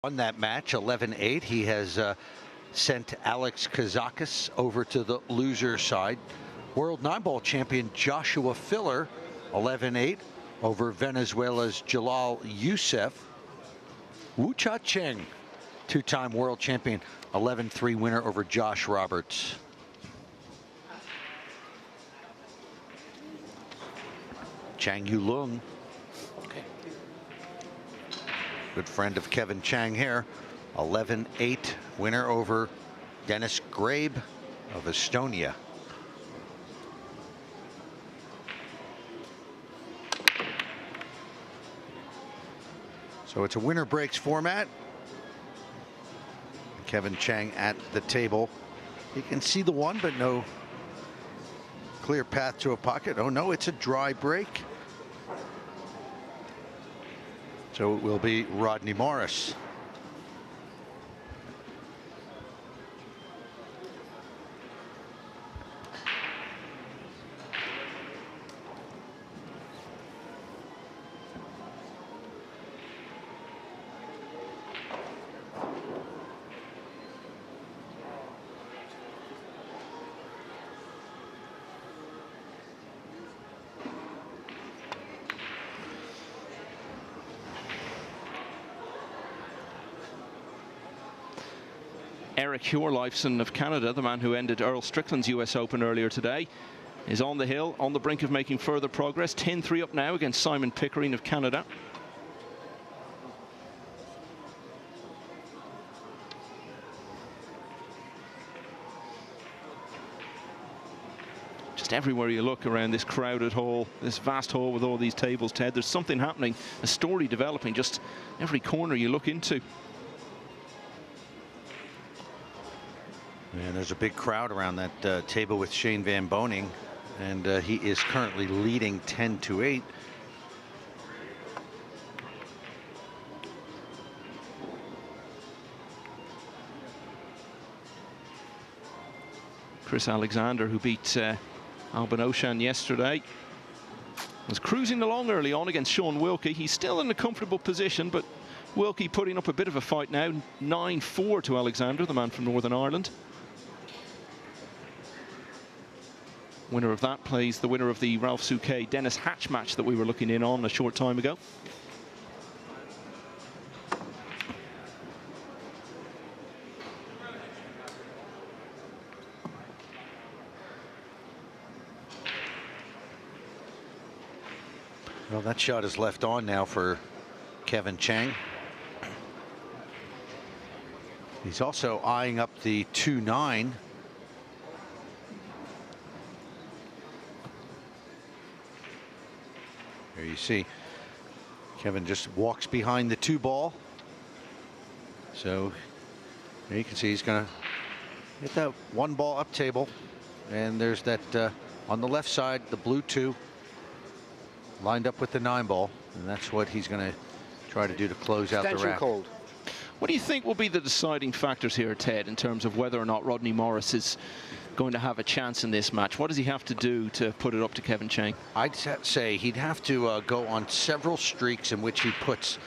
won that match 11-8. He has sent Alex Kazakis over to the loser side. World 9-ball champion Joshua Filler 11-8 over Venezuela's Jalal Youssef. Cheng, two-time world champion, 11-3 winner over Josh Roberts. Chang Yulung, good friend of Kevin Chang here, 11-8 winner over Dennis Grabe of Estonia. So it's a winner breaks format. Kevin Chang at the table. You can see the one, but no clear path to a pocket. Oh no, it's a dry break. So it will be Rodney Morris. Eric Hjorleifson of Canada, the man who ended Earl Strickland's US Open earlier today, is on the hill, on the brink of making further progress. 10-3 up now against Simon Pickering of Canada. Just everywhere you look around this crowded hall, this vast hall with all these tables, Ted, there's something happening, a story developing just every corner you look into. And there's a big crowd around that table with Shane Van Boening, and he is currently leading 10-8. Chris Alexander, who beat Alban Oshan yesterday, was cruising along early on against Sean Wilkie. He's still in a comfortable position, but Wilkie putting up a bit of a fight now. 9-4 to Alexander, the man from Northern Ireland. Winner of that plays the winner of the Ralph Souquet Dennis Hatch match that we were looking in on a short time ago. Well, that shot is left on now for Kevin Chang. He's also eyeing up the 2-9. Here you see Kevin just walks behind the 2-ball. So there you can see he's going to hit that 1-ball up table. And there's that on the left side, the blue 2 lined up with the 9-ball. And that's what he's going to try to do to close out the rack. Cold. What do you think will be the deciding factors here, Ted, in terms of whether or not Rodney Morris is going to have a chance in this match? What does he have to do to put it up to Kevin Chang? I'd say he'd have to go on several streaks in which he puts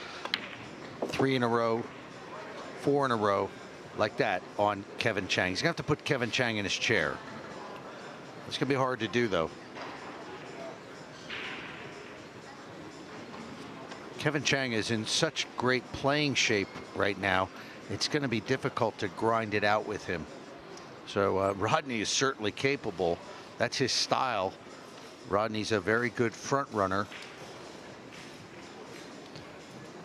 3 in a row, 4 in a row, like that on Kevin Chang. He's going to have to put Kevin Chang in his chair. It's going to be hard to do, though. Kevin Chang is in such great playing shape right now. It's going to be difficult to grind it out with him. So Rodney is certainly capable. That's his style. Rodney's a very good front runner.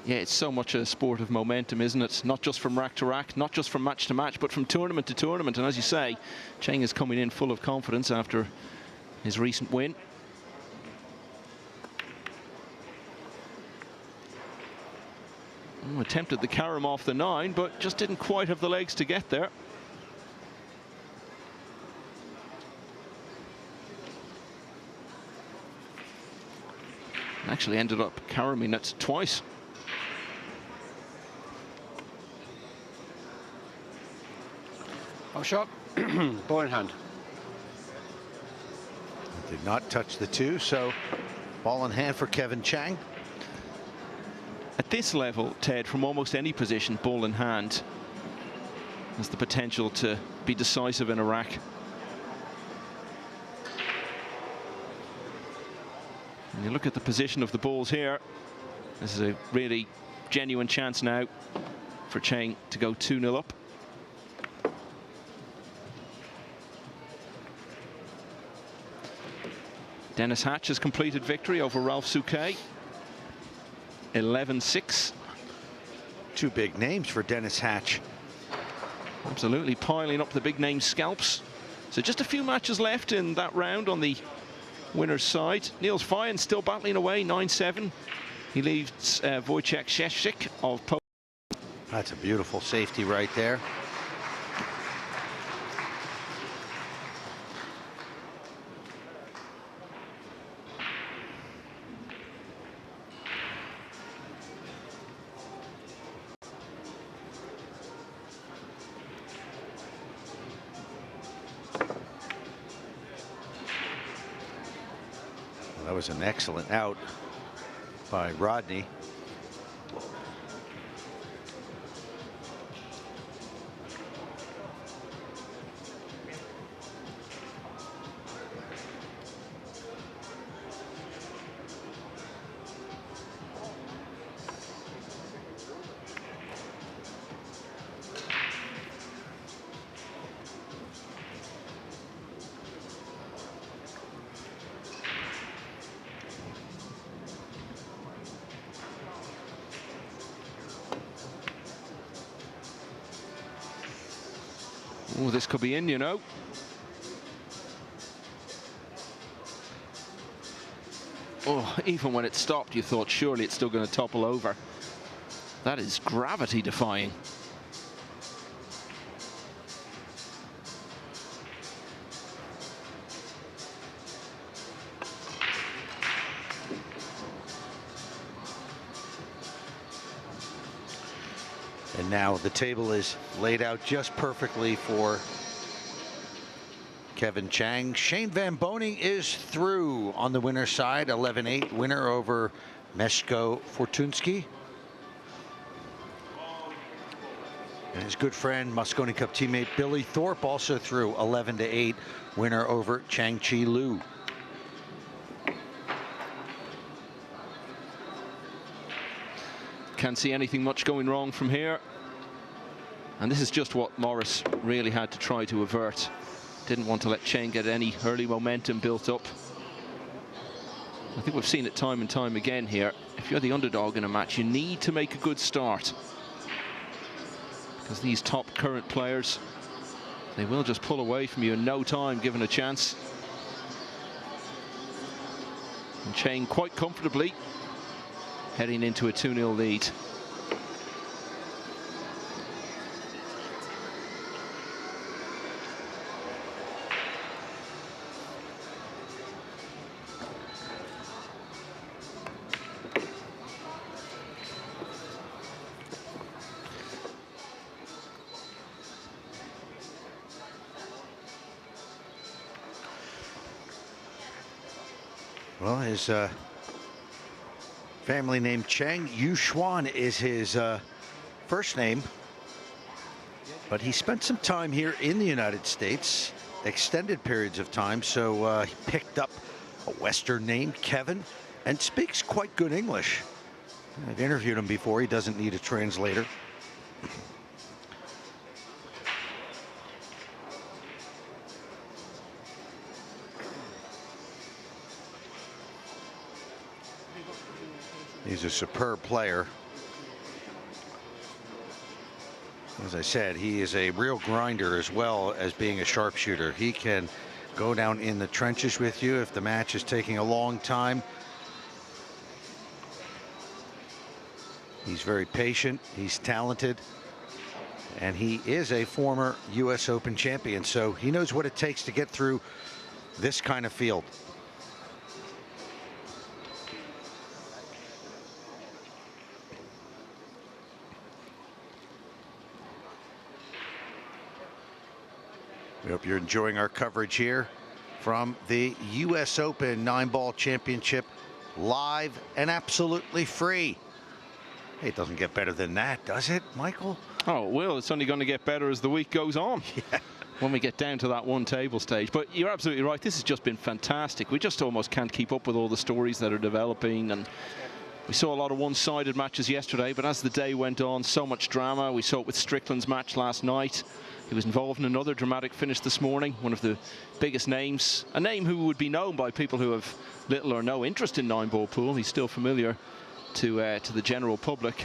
Yeah, it's so much a sport of momentum, isn't it? Not just from rack to rack, not just from match to match, but from tournament to tournament. And as you say, Cheng is coming in full of confidence after his recent win. Attempted the carom off the 9, but just didn't quite have the legs to get there. Actually ended up caroming it twice. Oh, shot. Ball in hand. Did not touch the 2, so ball in hand for Kevin Chang. At this level, Ted, from almost any position, ball in hand, has the potential to be decisive in a rack. And you look at the position of the balls here. This is a really genuine chance now for Cheng to go 2-0 up. Dennis Hatch has completed victory over Ralph Souquet. 11-6. Two big names for Dennis Hatch. Absolutely piling up the big name scalps. So just a few matches left in that round on the winner's side. Niels Feyen still battling away, 9-7. He leaves Wojciech Szczesik of Poland. That's a beautiful safety right there. That was an excellent out by Rodney. Oh, this could be in, you know. Oh, even when it stopped, you thought surely it's still going to topple over. That is gravity defying. And now the table is laid out just perfectly for Kevin Chang. Shane Van Boning is through on the winner's side, 11-8 winner over Meshko Fortunsky. And his good friend, Mosconi Cup teammate Billy Thorpe also through, 11-8 winner over Chang Chi Liu. Can't see anything much going wrong from here. And this is just what Morris really had to try to avert. Didn't want to let Cheng get any early momentum built up. I think we've seen it time and time again here. If you're the underdog in a match, you need to make a good start. Because these top current players, they will just pull away from you in no time given a chance. And Cheng quite comfortably heading into a 2-0 lead. Well, his family name Cheng. Yu Xuan is his first name. But he spent some time here in the United States, extended periods of time. So he picked up a Western name, Kevin, and speaks quite good English. I've interviewed him before. He doesn't need a translator. He's a superb player. As I said, he is a real grinder as well as being a sharpshooter. He can go down in the trenches with you if the match is taking a long time. He's very patient, he's talented, and he is a former US Open champion, so he knows what it takes to get through this kind of field. We hope you're enjoying our coverage here from the US Open 9-ball championship, live and absolutely free. Hey, it doesn't get better than that, does it, Michael? Oh, it will. It's only going to get better as the week goes on. Yeah. When we get down to that one table stage. But you're absolutely right. This has just been fantastic. We just almost can't keep up with all the stories that are developing. And we saw a lot of one-sided matches yesterday, but as the day went on, so much drama. We saw it with Strickland's match last night. He was involved in another dramatic finish this morning. One of the biggest names, a name who would be known by people who have little or no interest in 9-ball pool. He's still familiar to the general public.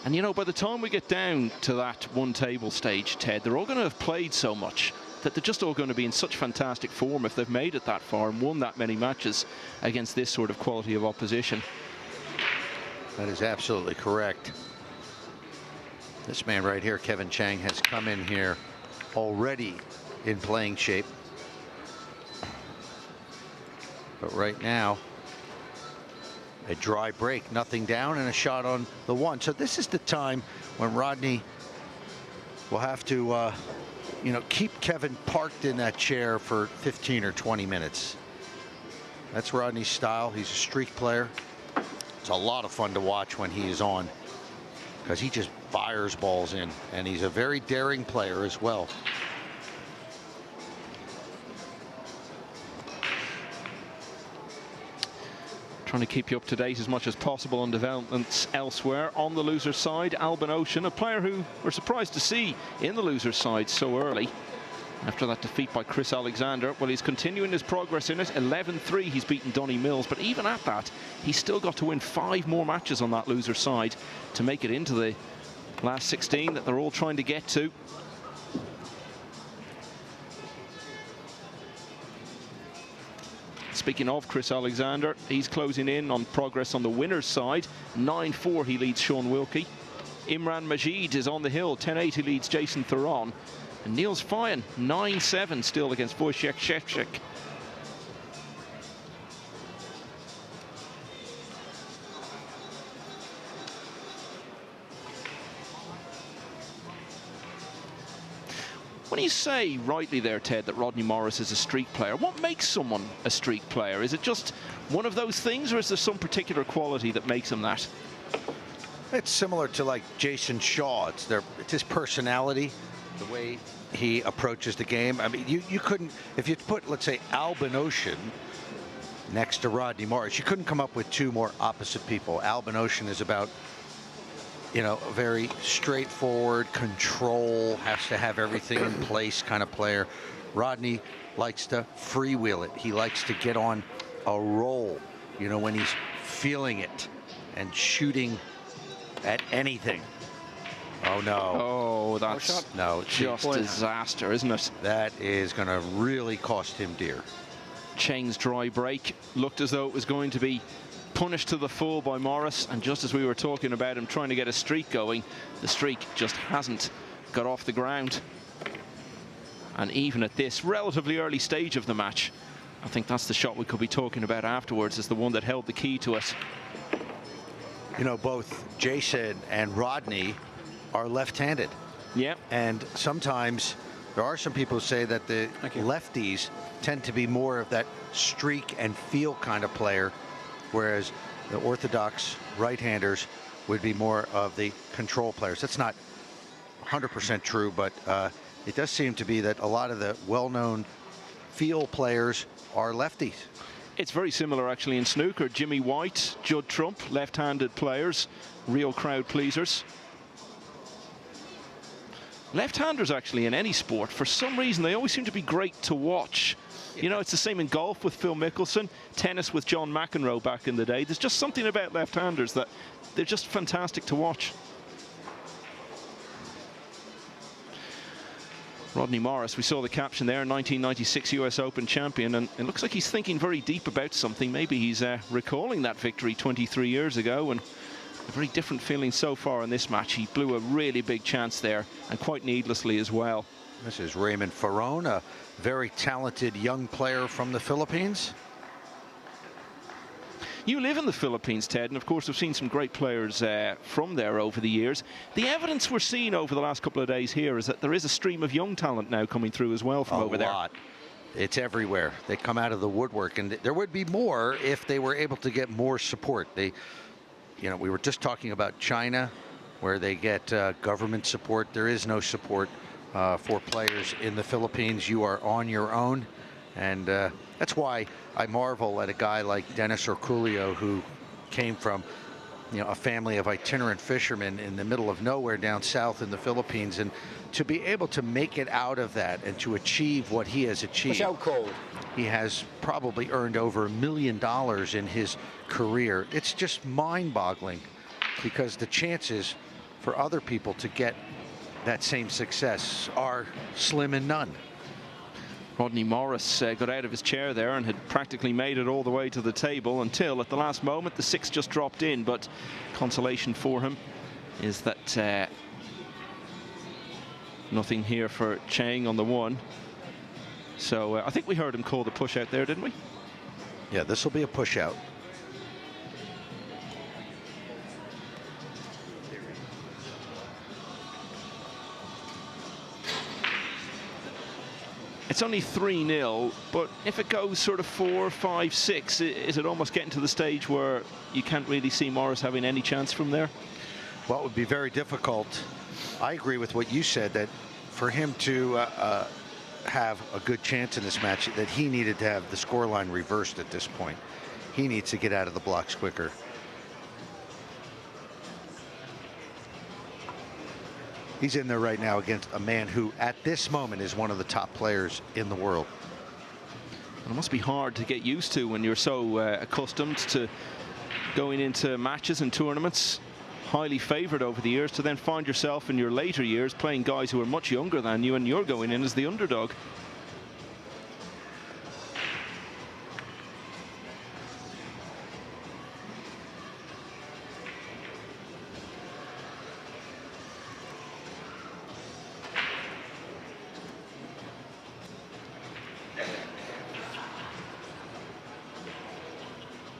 And, you know, by the time we get down to that one table stage, Ted, they're all going to have played so much that they're just all going to be in such fantastic form if they've made it that far and won that many matches against this sort of quality of opposition. That is absolutely correct. This man right here, Kevin Chang, has come in here already in playing shape. But right now, a dry break, nothing down, and a shot on the one. So this is the time when Rodney will have to, you know, keep Kevin parked in that chair for 15 or 20 minutes. That's Rodney's style. He's a streak player. It's a lot of fun to watch when he is on, because he just fires balls in, and he's a very daring player as well. Trying to keep you up to date as much as possible on developments elsewhere. On the loser's side, Albin Ocean, a player who we're surprised to see in the loser's side so early after that defeat by Chris Alexander. Well, he's continuing his progress in it. 11-3, he's beaten Donny Mills, but even at that, he's still got to win 5 more matches on that loser's side to make it into the last 16 that they're all trying to get to. Speaking of Chris Alexander, he's closing in on progress on the winner's side. 9-4, he leads Sean Wilkie. Imran Majid is on the hill. 10-8, he leads Jason Theron. And Niels Fyan, 9-7 still against Wojciech Szczepczyk. When you say rightly there, Ted, that Rodney Morris is a streak player, what makes someone a streak player? Is it just one of those things, or is there some particular quality that makes him that? It's similar to like Jason Shaw. It's his personality, the way he approaches the game. I mean, you couldn't, if you put, let's say, Albin Ocean next to Rodney Morris, you couldn't come up with 2 more opposite people. Albin Ocean is about, you know, a very straightforward, control, has to have everything in place kind of player. Rodney likes to freewheel it. He likes to get on a roll, you know, when he's feeling it and shooting at anything. Oh, no. Oh, that's just disaster, isn't it? That is going to really cost him dear. Cheng's dry break looked as though it was going to be punished to the full by Morris, and just as we were talking about him trying to get a streak going, the streak just hasn't got off the ground. And even at this relatively early stage of the match, I think that's the shot we could be talking about afterwards as the one that held the key to it. You know, both Jason and Rodney are left-handed. Yeah. And sometimes there are some people who say that the lefties tend to be more of that streak and feel kind of player, whereas the orthodox right-handers would be more of the control players. That's not 100% true, but it does seem to be that a lot of the well-known feel players are lefties. It's very similar actually in snooker. Jimmy White, Judd Trump, left-handed players, real crowd pleasers. Left-handers actually in any sport, for some reason, they always seem to be great to watch. You know, it's the same in golf with Phil Mickelson, tennis with John McEnroe back in the day. There's just something about left-handers that they're just fantastic to watch. Rodney Morris, we saw the caption there, 1996 US Open champion, and it looks like he's thinking very deep about something. Maybe he's recalling that victory 23 years ago, and a very different feeling so far in this match. He blew a really big chance there, and quite needlessly as well. This is Raymond Ferron, a very talented young player from the Philippines. You live in the Philippines, Ted, and of course we've seen some great players from there over the years. The evidence we're seeing over the last couple of days here is that there is a stream of young talent now coming through as well from over there. It's everywhere. They come out of the woodwork, and there would be more if they were able to get more support. We were just talking about China, where they get government support. There is no support for players in the Philippines. You are on your own, and that's why I marvel at a guy like Dennis Orculio, who came from a family of itinerant fishermen in the middle of nowhere down south in the Philippines, and to be able to make it out of that and to achieve what he has achieved. What's out cold? He has probably earned over $1 million in his career. It's just mind-boggling, because the chances for other people to get that same success are slim and none. Rodney Morris got out of his chair there and had practically made it all the way to the table until at the last moment the 6 just dropped in, but consolation for him is that nothing here for Chang on the 1. So I think we heard him call the push out there, didn't we? Yeah, this will be a push out. It's only 3-0, but if it goes sort of 4, 5, 6, is it almost getting to the stage where you can't really see Morris having any chance from there? Well, it would be very difficult. I agree with what you said, that for him to have a good chance in this match, that he needed to have the scoreline reversed at this point. He needs to get out of the blocks quicker. He's in there right now against a man who, at this moment, is one of the top players in the world. It must be hard to get used to when you're so accustomed to going into matches and tournaments, highly favored over the years, to then find yourself in your later years playing guys who are much younger than you, and you're going in as the underdog.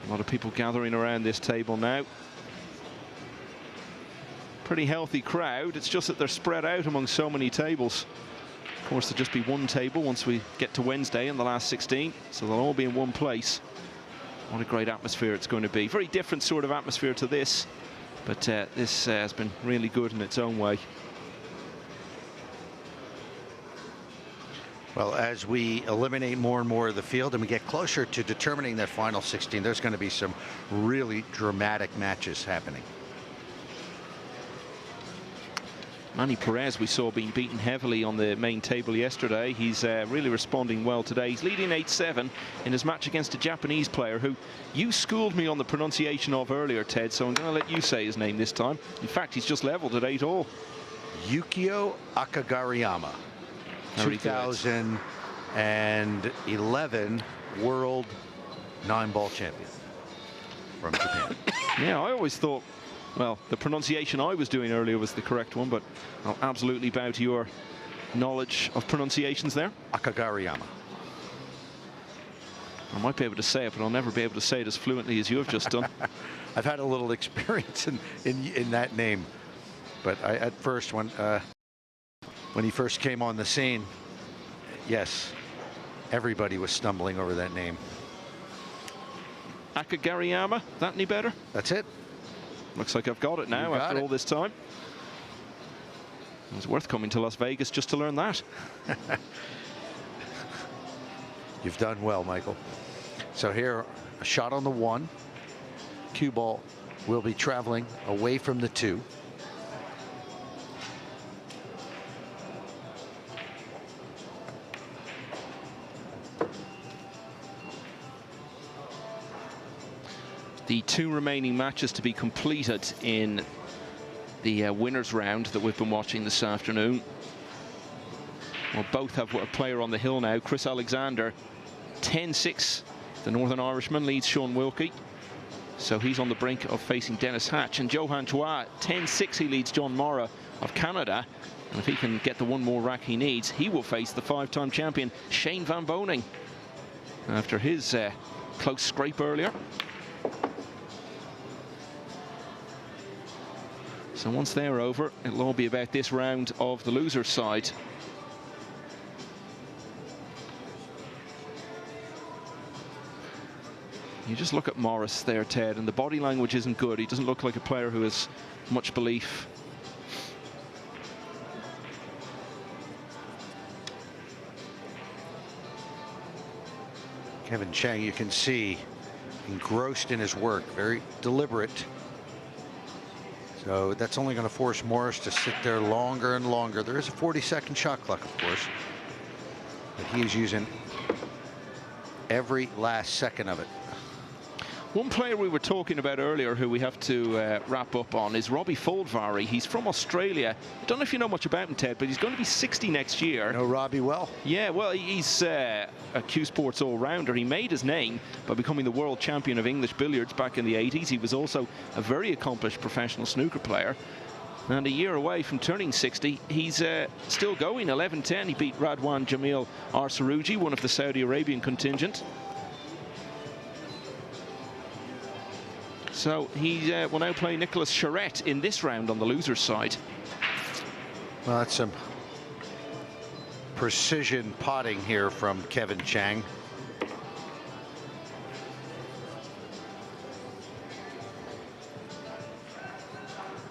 A lot of people gathering around this table now. Pretty healthy crowd. It's just that they're spread out among so many tables. Of course, there'll just be one table once we get to Wednesday in the last 16, so they'll all be in one place. What a great atmosphere it's going to be. Very different sort of atmosphere to this, but this has been really good in its own way. Well, as we eliminate more and more of the field and we get closer to determining that final 16, there's going to be some really dramatic matches happening. Manny Perez, we saw being beaten heavily on the main table yesterday. He's really responding well today. He's leading 8-7 in his match against a Japanese player who you schooled me on the pronunciation of earlier, Ted, so I'm going to let you say his name this time. In fact, he's just leveled at 8-all. Yukio Akagariyama. 2011 world 9-ball champion from Japan. Yeah, I always thought, well, the pronunciation I was doing earlier was the correct one, but I'll absolutely bow to your knowledge of pronunciations there. Akagariyama. I might be able to say it, but I'll never be able to say it as fluently as you have just done. I've had a little experience in that name, but at first, when he first came on the scene, yes, everybody was stumbling over that name. Akagariyama, that any better? That's it. Looks like I've got it now after all this time. It was worth coming to Las Vegas just to learn that. You've done well, Michael. So here, a shot on the 1. Cue ball will be traveling away from the 2. The 2 remaining matches to be completed in the winners round that we've been watching this afternoon. Well, both have a player on the hill now. Chris Alexander, 10-6. The Northern Irishman leads Sean Wilkie, so he's on the brink of facing Dennis Hatch. And Johan Chua, 10-6. He leads John Morra of Canada. And if he can get the one more rack he needs, he will face the 5-time champion Shane Van Boning after his close scrape earlier. So once they're over, it'll all be about this round of the loser's side. You just look at Morris there, Ted, and the body language isn't good. He doesn't look like a player who has much belief. Kevin Chang, you can see, engrossed in his work, very deliberate. So that's only going to force Morris to sit there longer and longer. There is a 40-second shot clock, of course, but he is using every last second of it. One player we were talking about earlier who we have to wrap up on is Robbie Foldvari. He's from Australia. I don't know if you know much about him, Ted, but he's going to be 60 next year. Know Robbie well? Yeah, well, he's a Q Sports all-rounder. He made his name by becoming the world champion of English billiards back in the 80s. He was also a very accomplished professional snooker player. And a year away from turning 60, he's still going, 11-10. He beat Radwan Jamil Arsaruji, one of the Saudi Arabian contingent. So he will now play Nicholas Charette in this round on the loser's side. Well, that's some precision potting here from Kevin Chang.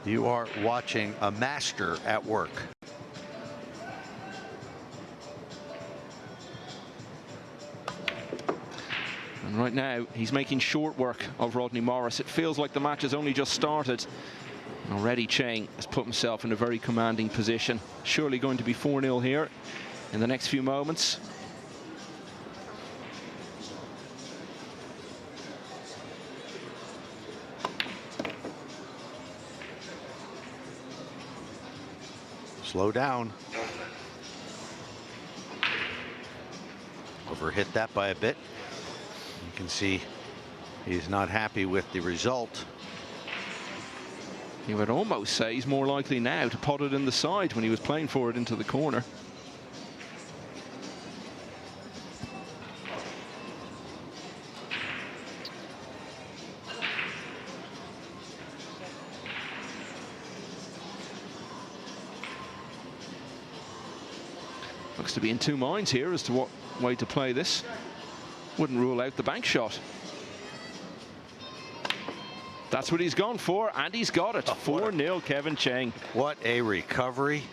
You are watching a master at work. And right now, he's making short work of Rodney Morris. It feels like the match has only just started. Already Cheng has put himself in a very commanding position. Surely going to be 4-0 here in the next few moments. Slow down. Overhit that by a bit. You can see he's not happy with the result. You would almost say he's more likely now to pot it in the side when he was playing for it into the corner. Looks to be in two minds here as to what way to play this. Wouldn't rule out the bank shot. That's what he's gone for, and he's got it. 4-0 Kevin Cheng. What a recovery.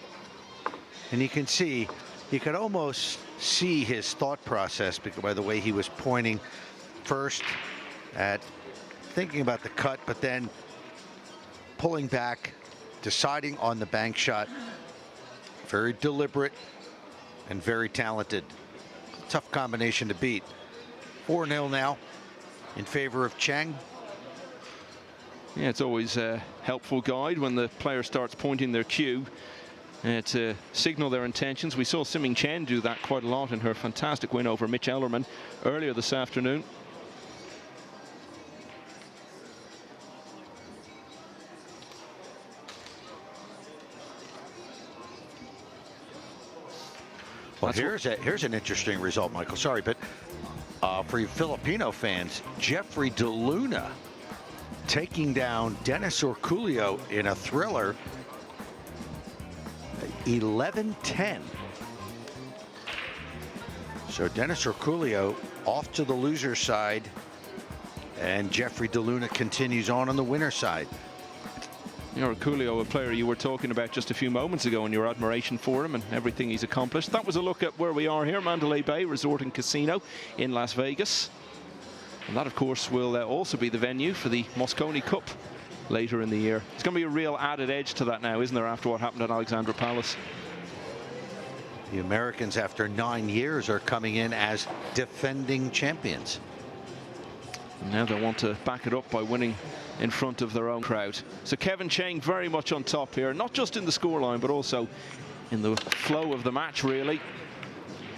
And you can see, you could almost see his thought process by the way he was pointing first at thinking about the cut, but then pulling back, deciding on the bank shot. Very deliberate and very talented. Tough combination to beat. 4-0 now in favor of Cheng. Yeah, it's always a helpful guide when the player starts pointing their cue to signal their intentions. We saw Siming Chen do that quite a lot in her fantastic win over Mitch Ellerman earlier this afternoon. Well, here's an interesting result, Michael. Sorry, but for you Filipino fans, Jeffrey DeLuna taking down Dennis Orculio in a thriller, 11-10. So Dennis Orculio off to the loser side, and Jeffrey DeLuna continues on the winner side. You know, Orculio, a player you were talking about just a few moments ago, and your admiration for him and everything he's accomplished. That was a look at where we are here, Mandalay Bay Resort and Casino in Las Vegas. And that, of course, will also be the venue for the Mosconi Cup later in the year. It's going to be a real added edge to that now, isn't there, after what happened at Alexandra Palace? The Americans, after 9 years, are coming in as defending champions. And now they want to back it up by winning in front of their own crowd. So Kevin Cheng very much on top here, not just in the scoreline, but also in the flow of the match, really.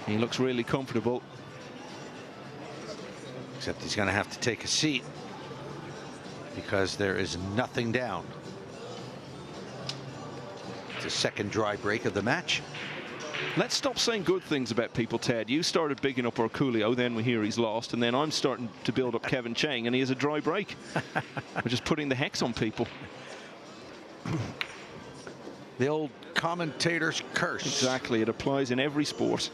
He looks really comfortable. Except he's going to have to take a seat because there is nothing down. It's the second dry break of the match. Let's stop saying good things about people, Ted. You started bigging up Orculio, then we hear he's lost, and then I'm starting to build up Kevin Cheng, and he has a dry break. We're just putting the hex on people. The old commentator's curse. Exactly, it applies in every sport.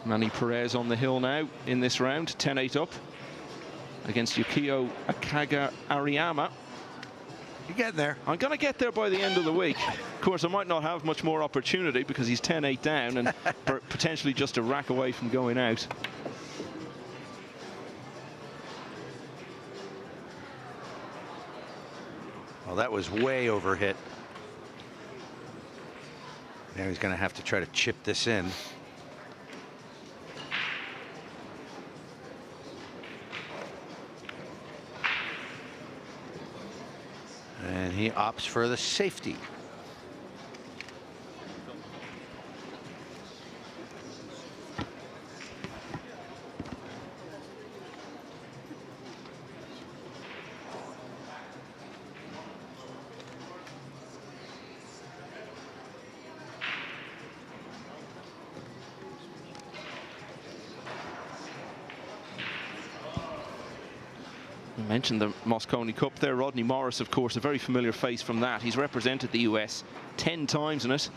Manny Perez on the hill now in this round, 10-8 up against Yukio Akaga Ariyama. You're getting there. I'm going to get there by the end of the week. Of course, I might not have much more opportunity because he's 10-8 down and potentially just a rack away from going out. Well, that was way over hit. Now he's going to have to try to chip this in. And he opts for the safety. You mentioned the Mosconi Cup there. Rodney Morris, of course, a very familiar face from that. He's represented the US 10 times in it.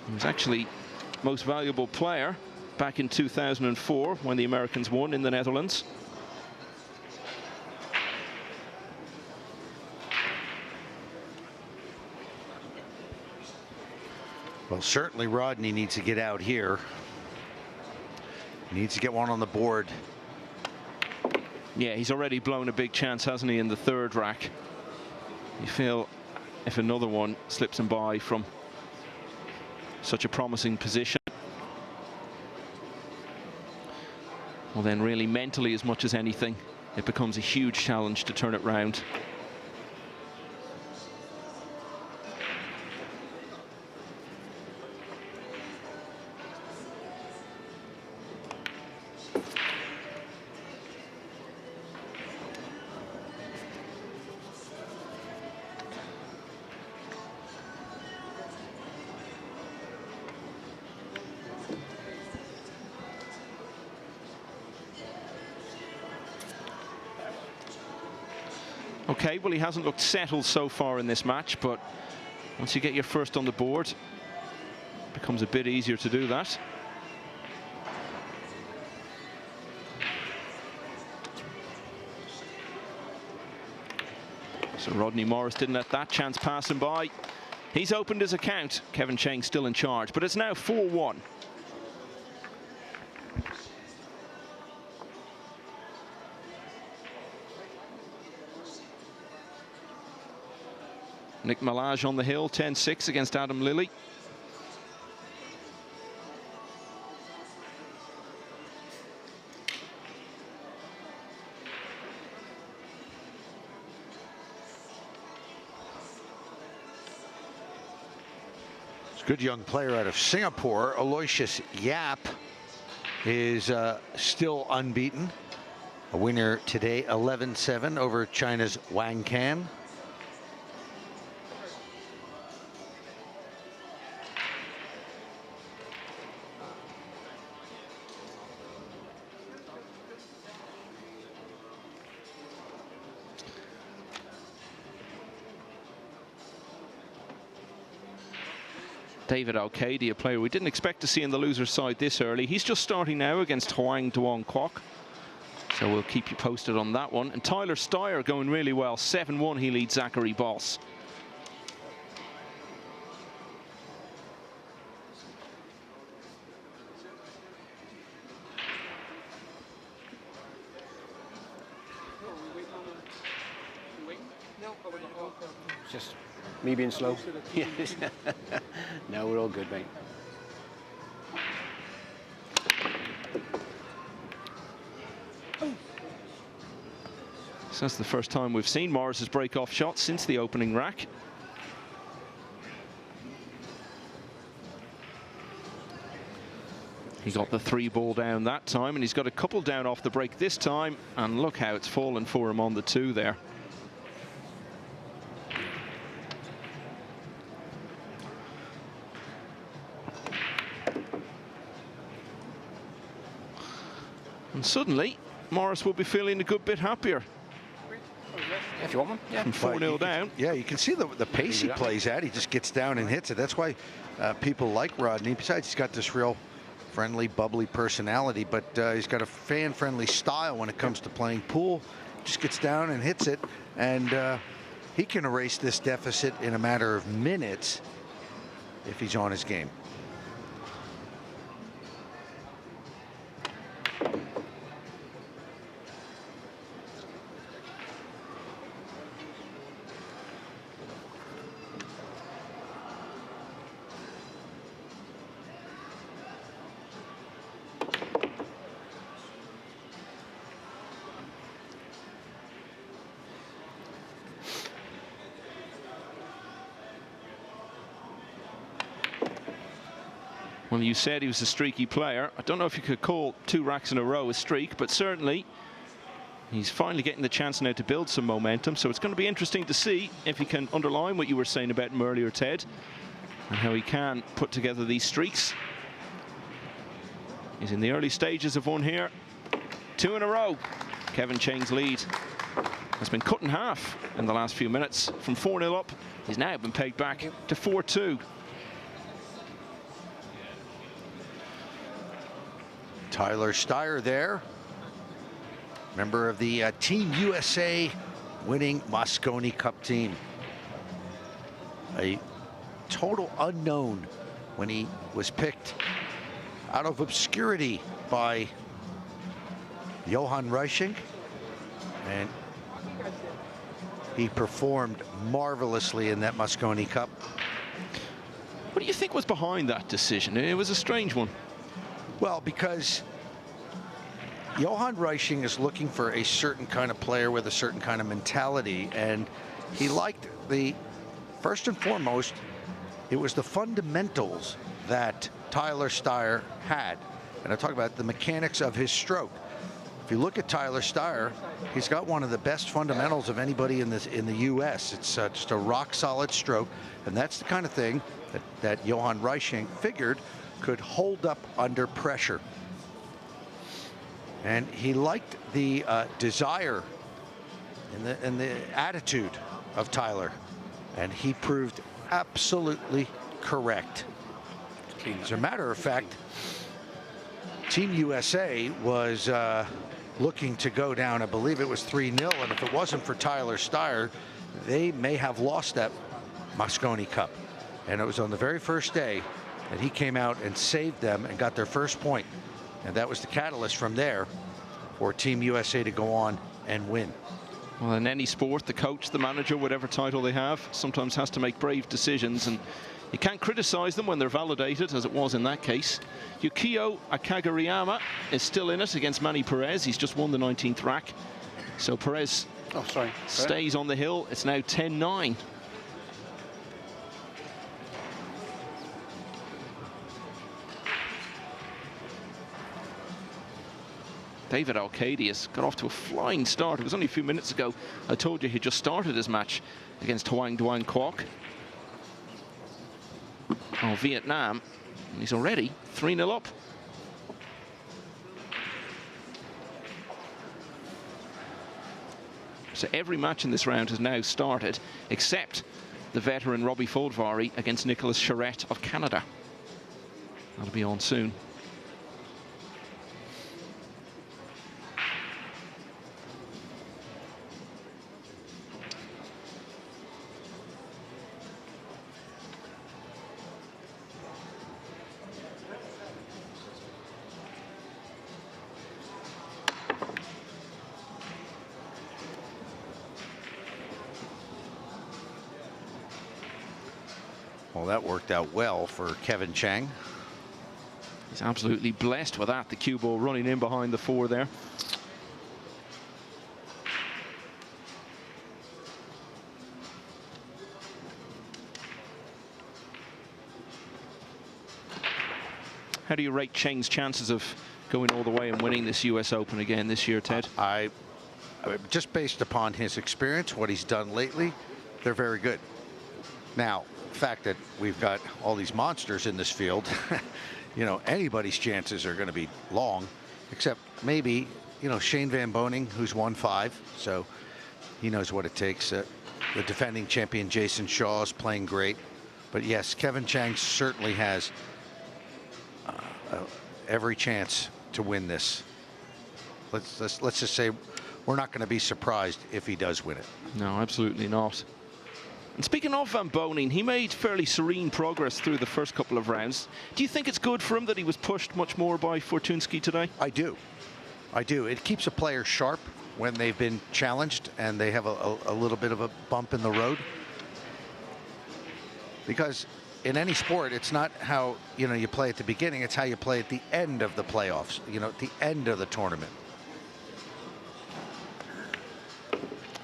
He was actually most valuable player back in 2004 when the Americans won in the Netherlands. Well, certainly Rodney needs to get out here. He needs to get one on the board. Yeah, he's already blown a big chance, hasn't he, in the third rack. You feel if another one slips him by from such a promising position, well, then really mentally as much as anything, it becomes a huge challenge to turn it round. Okay, well, he hasn't looked settled so far in this match, but once you get your first on the board, it becomes a bit easier to do that. So Rodney Morris didn't let that chance pass him by. He's opened his account. Kevin Cheng still in charge, but it's now 4-1. Nick Malage on the hill, 10-6 against Adam Lilly. It's a good young player out of Singapore. Aloysius Yap is still unbeaten. A winner today, 11-7 over China's Wang Can. David Al-Qaedi, a player we didn't expect to see in the loser's side this early. He's just starting now against Hoang Duong Kwok. So we'll keep you posted on that one. And Tyler Steyer going really well. 7-1, he leads Zachary Boss. Just me being slow. Yes. No, we're all good, mate. So that's the first time we've seen Morris's break-off shot since the opening rack. He got the 3-ball down that time, and he's got a couple down off the break this time. And look how it's fallen for him on the 2 there. And suddenly, Morris will be feeling a good bit happier. If you want one, yeah. From 4-0 down. Yeah, you can see the pace he plays at. He just gets down and hits it. That's why people like Rodney. Besides, he's got this real friendly, bubbly personality, but he's got a fan-friendly style when it comes to playing pool. Just gets down and hits it, and he can erase this deficit in a matter of minutes if he's on his game. Well, you said he was a streaky player. I don't know if you could call 2 racks in a row a streak, but certainly he's finally getting the chance now to build some momentum. So it's going to be interesting to see if he can underline what you were saying about him earlier, Ted, and how he can put together these streaks. He's in the early stages of one here. 2 in a row. Kevin Cheng's lead has been cut in half in the last few minutes. From 4-0 up, he's now been pegged back to 4-2. Tyler Steyer there, member of the Team USA winning Mosconi Cup team. A total unknown when he was picked out of obscurity by Johan Reiching, and he performed marvelously in that Mosconi Cup. What do you think was behind that decision? It was a strange one. Well, because Johan Reiching is looking for a certain kind of player with a certain kind of mentality, and he liked first and foremost, it was the fundamentals that Tyler Steyer had. And I talk about the mechanics of his stroke. If you look at Tyler Steyer, he's got one of the best fundamentals of anybody in the U.S. It's just a rock solid stroke, and that's the kind of thing that Johan Reiching figured could hold up under pressure. And he liked the desire and the attitude of Tyler, and he proved absolutely correct. As a matter of fact, Team USA was looking to go down, I believe it was 3-0, and if it wasn't for Tyler Steyer, they may have lost that Mosconi Cup. And it was on the very first day that he came out and saved them and got their first point. And that was the catalyst from there for Team USA to go on and win. Well, in any sport, the coach, the manager, whatever title they have, sometimes has to make brave decisions, and you can't criticize them when they're validated, as it was in that case. Yukio Akaguriyama is still in it against Manny Perez. He's just won the 19th rack. So Perez stays on the hill. It's now 10-9. David Arcadius got off to a flying start. It was only a few minutes ago I told you he just started his match against Hoang Duan Quoc of Vietnam, and he's already 3-0 up. So every match in this round has now started, except the veteran Robbie Foldvari against Nicholas Charette of Canada. That'll be on soon. Well, that worked out well for Kevin Chang. He's absolutely blessed with that. The cue ball running in behind the 4 there. How do you rate Cheng's chances of going all the way and winning this US Open again this year, Ted? Just based upon his experience, what he's done lately, they're very good. Now, the fact that we've got all these monsters in this field, you know, anybody's chances are going to be long, except maybe, you know, Shane Van Boening, who's won 5, so he knows what it takes. The defending champion Jason Shaw is playing great, but yes, Kevin Chang certainly has every chance to win this. Let's just say we're not going to be surprised if he does win it. No, absolutely not. And speaking of Van Boening, he made fairly serene progress through the first couple of rounds. Do you think it's good for him that he was pushed much more by Fortunski today? I do. I do. It keeps a player sharp when they've been challenged and they have a little bit of a bump in the road. Because in any sport, it's not how you play at the beginning, it's how you play at the end of the playoffs, at the end of the tournament.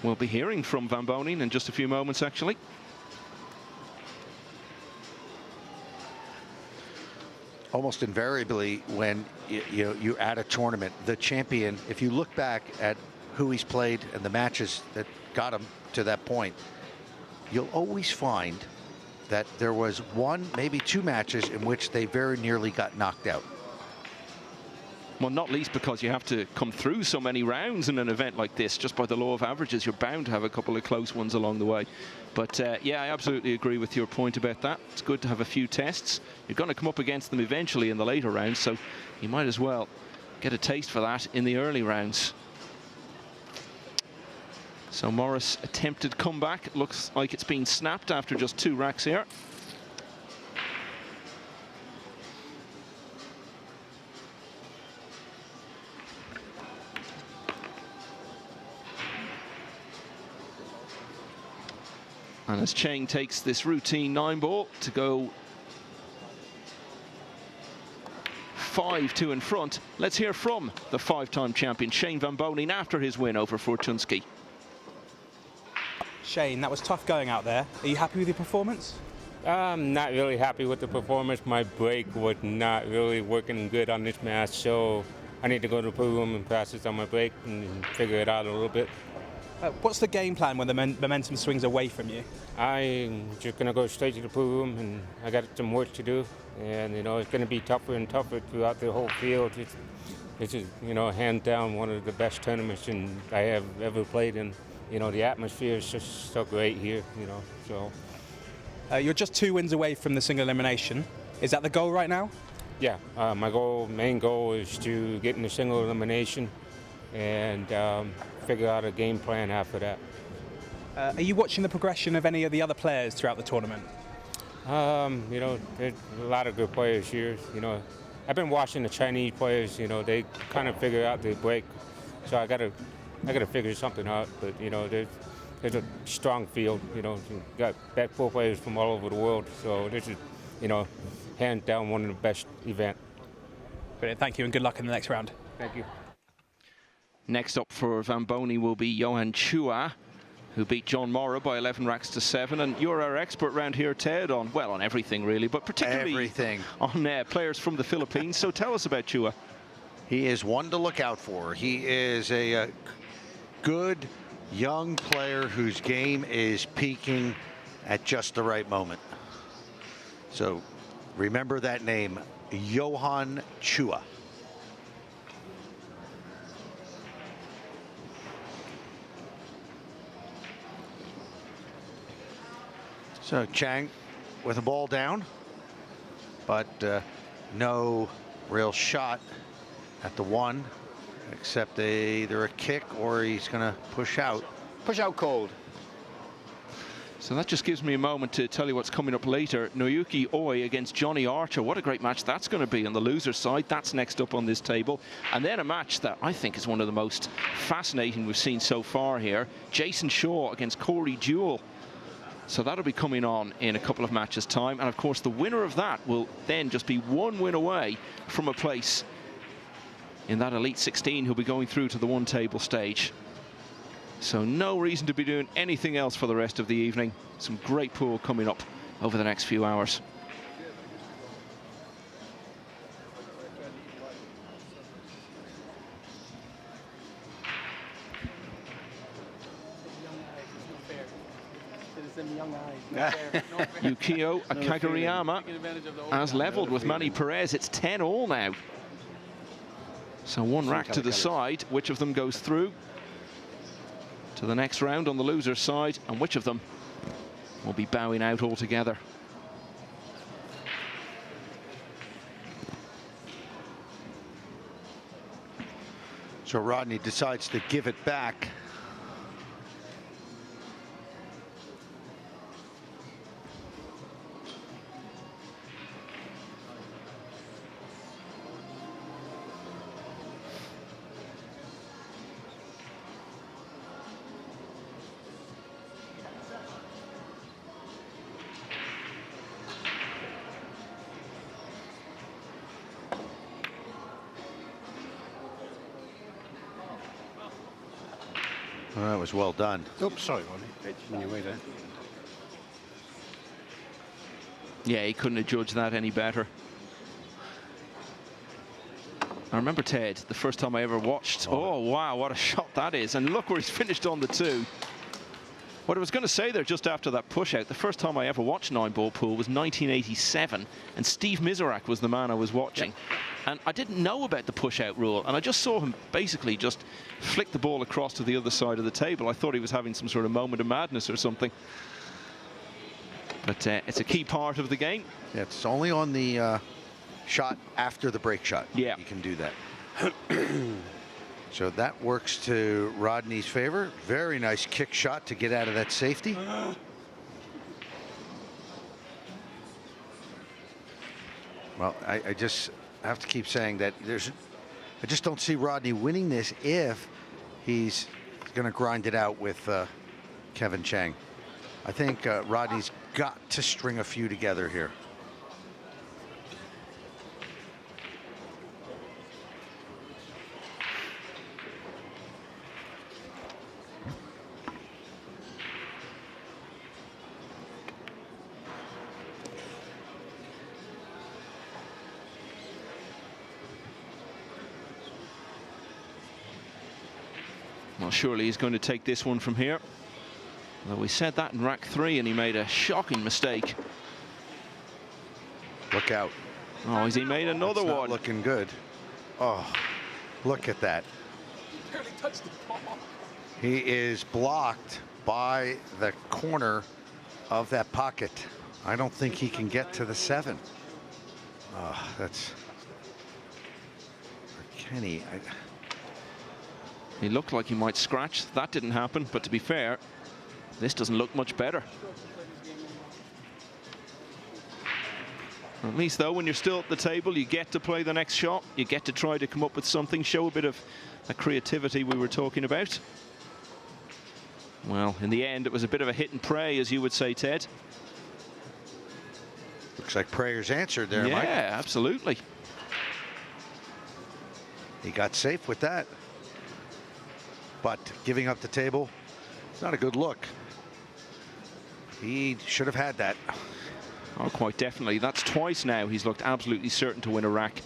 We'll be hearing from Van Boening in just a few moments, actually. Almost invariably, when you're at a tournament, the champion, if you look back at who he's played and the matches that got him to that point, you'll always find that there was one, maybe two matches in which they very nearly got knocked out. Well, not least because you have to come through so many rounds in an event like this. Just by the law of averages, you're bound to have a couple of close ones along the way. But yeah, I absolutely agree with your point about that. It's good to have a few tests. You're going to come up against them eventually in the later rounds, so you might as well get a taste for that in the early rounds. So Morris attempted comeback. It looks like it's been snapped after just 2 racks here. And as Cheng takes this routine 9-ball to go 5-2 in front, let's hear from the 5-time champion Shane Van Boening after his win over Fortunski. Shane, that was tough going out there. Are you happy with your performance? I'm not really happy with the performance. My break was not really working good on this match, so I need to go to the pool room and practice on my break and figure it out a little bit. What's the game plan when the momentum swings away from you? I'm just going to go straight to the pool room, and I got some work to do. And, it's going to be tougher and tougher throughout the whole field. This is, hands down one of the best tournaments I have ever played in. The atmosphere is just so great here, so. You're just 2 wins away from the single elimination. Is that the goal right now? Yeah, my main goal is to get in the single elimination and figure out a game plan after that. Are you watching the progression of any of the other players throughout the tournament? There's a lot of good players here. I've been watching the Chinese players. They kind of figure out their break, so I gotta figure something out. But there's a strong field. Got back-pool players from all over the world. So this is, hands down one of the best events. Brilliant. Thank you, and good luck in the next round. Thank you. Next up for Van Boening will be Johan Chua, who beat John Morrow by 11 racks to 7. And you're our expert round here, Ted, on everything really, but particularly everything on players from the Philippines. So tell us about Chua. He is one to look out for. He is a good young player whose game is peaking at just the right moment. So remember that name, Johan Chua. So Chang with a ball down, but no real shot at the 1, except either a kick or he's going to push out. Push out cold. So that just gives me a moment to tell you what's coming up later. Noyuki Oi against Johnny Archer. What a great match that's going to be on the loser's side. That's next up on this table. And then a match that I think is one of the most fascinating we've seen so far here. Jason Shaw against Corey Jewell. So that'll be coming on in a couple of matches' time. And of course, the winner of that will then just be 1 win away from a place in that Elite 16 who'll be going through to the 1-table stage. So no reason to be doing anything else for the rest of the evening. Some great pool coming up over the next few hours. Yukio Akaguriyama has leveled with Manny Perez. It's 10-all now. So 1 rack to decide which of them goes through to the next round on the loser's side, and which of them will be bowing out altogether. So Rodney decides to give it back. Well, that was well done. Oops, sorry, Rodney. In your way there. Yeah, he couldn't have judged that any better. I remember, Ted, the first time I ever watched. Oh, wow, what a shot that is. And look where he's finished on the 2. What I was going to say there just after that push out, the first time I ever watched 9-ball pool was 1987, and Steve Miserak was the man I was watching. Yep. And I didn't know about the push out rule, and I just saw him basically just flick the ball across to the other side of the table. I thought he was having some sort of moment of madness or something. But it's a key part of the game. Yeah, it's only on the shot after the break shot. Yeah, you can do that. So that works to Rodney's favor. Very nice kick shot to get out of that safety. Well, I just have to keep saying that I just don't see Rodney winning this if he's going to grind it out with Kevin Chang. I think Rodney's got to string a few together here. Well, surely he's going to take this one from here. Well, we said that in rack 3, and he made a shocking mistake. Look out. Oh, has he made another It's not one? Looking good. Oh, look at that. Barely touched the ball. He is blocked by the corner of that pocket. I don't think he can get to the 7. Oh, that's... Kenny... He looked like he might scratch. That didn't happen, but to be fair, this doesn't look much better. At least, though, when you're still at the table, you get to play the next shot. You get to try to come up with something, show a bit of the creativity we were talking about. Well, in the end, it was a bit of a hit and pray, as you would say, Ted. Looks like prayers answered there, Mike. Yeah, absolutely. He got safe with that. But giving up the table, it's not a good look. He should have had that. Oh, quite definitely. That's twice now he's looked absolutely certain to win a rack,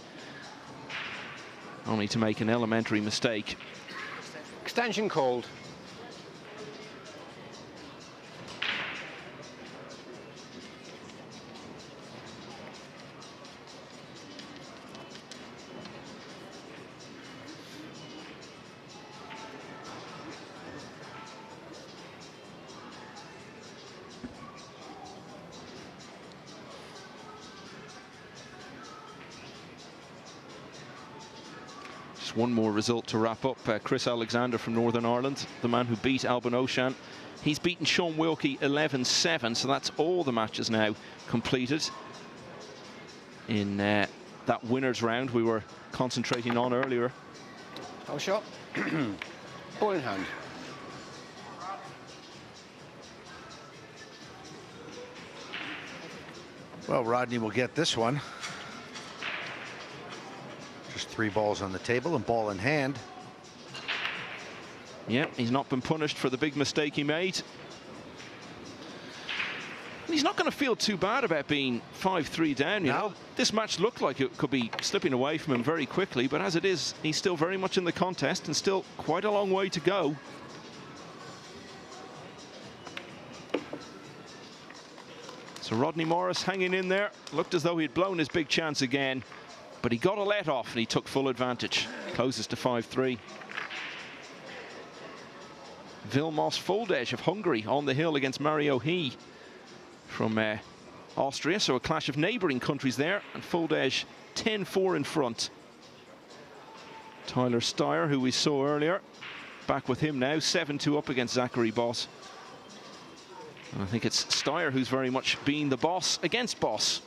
only to make an elementary mistake. Extension called. One more result to wrap up. Chris Alexander from Northern Ireland, the man who beat Albin O'Shan. He's beaten Sean Wilkie 11-7, so that's all the matches now completed in that winners round we were concentrating on earlier. Foul shot. Ball in hand. Well, Rodney will get this one. Just 3 balls on the table and ball in hand. Yeah, he's not been punished for the big mistake he made. And he's not going to feel too bad about being 5-3 down, you know. This match looked like it could be slipping away from him very quickly, but as it is, he's still very much in the contest and still quite a long way to go. So Rodney Morris hanging in there. Looked as though he'd blown his big chance again, but he got a let off and he took full advantage. Closes to 5-3. Vilmos Fuldej of Hungary on the hill against Mario He from Austria. So a clash of neighbouring countries there, and Fuldej 10-4 in front. Tyler Steyer, who we saw earlier, back with him now, 7-2 up against Zachary Boss. And I think it's Steyer who's very much being the boss against Boss.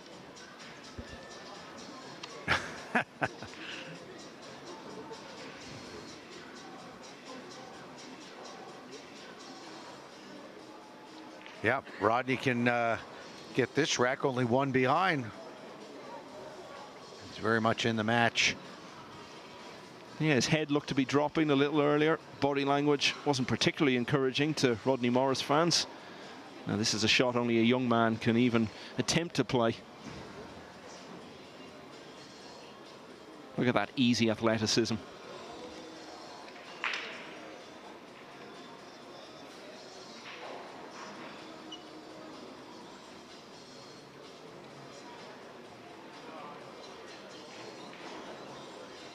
Yeah, Rodney can get this rack, only one behind. He's very much in the match. Yeah, his head looked to be dropping a little earlier. Body language wasn't particularly encouraging to Rodney Morris fans. Now this is a shot only a young man can even attempt to play. Look at that easy athleticism.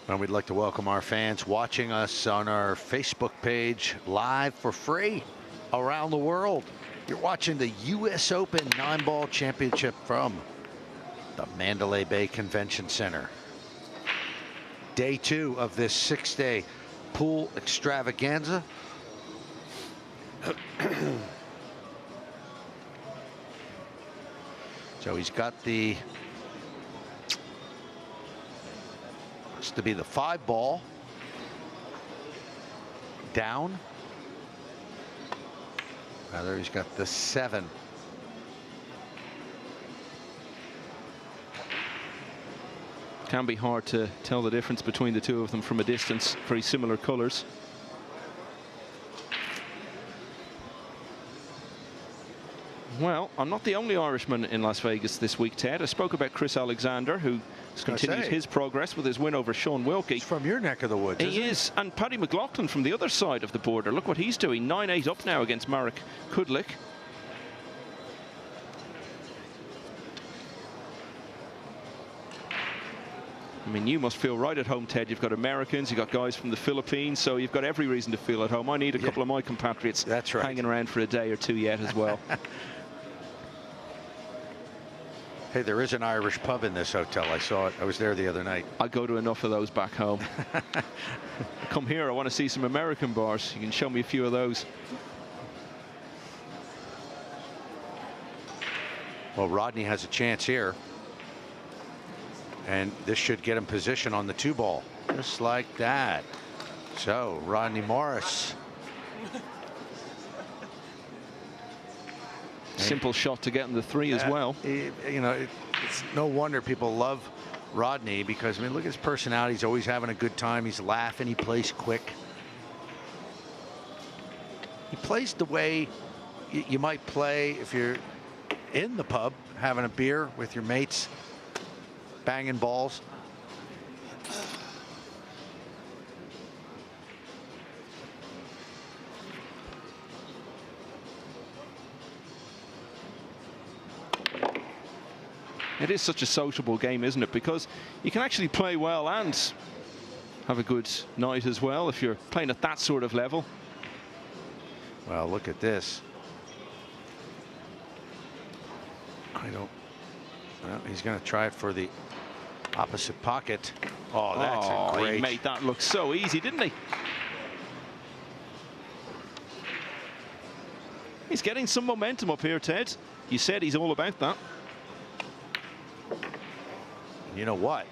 And we'd like to welcome our fans watching us on our Facebook page live for free around the world. You're watching the U.S. Open 9-ball championship from the Mandalay Bay Convention Center. Day 2 of this 6-day pool extravaganza. So he's got the, looks to be the 5-ball down. Rather, he's got the 7. Can be hard to tell the difference between the two of them from a distance. Very similar colors. Well, I'm not the only Irishman in Las Vegas this week, Ted. I spoke about Chris Alexander, who has continued his progress with his win over Sean Wilkie. He's from your neck of the woods, He is. And Paddy McLaughlin from the other side of the border. Look what he's doing. 9-8 up now against Marek Kudlik. I mean, you must feel right at home, Ted. You've got Americans, you've got guys from the Philippines, so you've got every reason to feel at home. I need a couple of my compatriots hanging around for a day or two yet as well. Hey, there is an Irish pub in this hotel. I saw it. I was there the other night. I go to enough of those back home. Come here, I want to see some American bars. You can show me a few of those. Well, Rodney has a chance here. And this should get him position on the 2-ball. Just like that. So, Rodney Morris. Simple shot to get in the 3 as well. You know, it's no wonder people love Rodney because, I mean, look at his personality. He's always having a good time. He's laughing. He plays quick. He plays the way you might play if you're in the pub having a beer with your mates, banging balls. It is such a sociable game, isn't it? Because you can actually play well and have a good night as well if you're playing at that sort of level. Well, look at this. Well, he's going to try it for the opposite pocket. Oh, that's a great. He made that look so easy, didn't he? He's getting some momentum up here, Ted. You said he's all about that. You know what?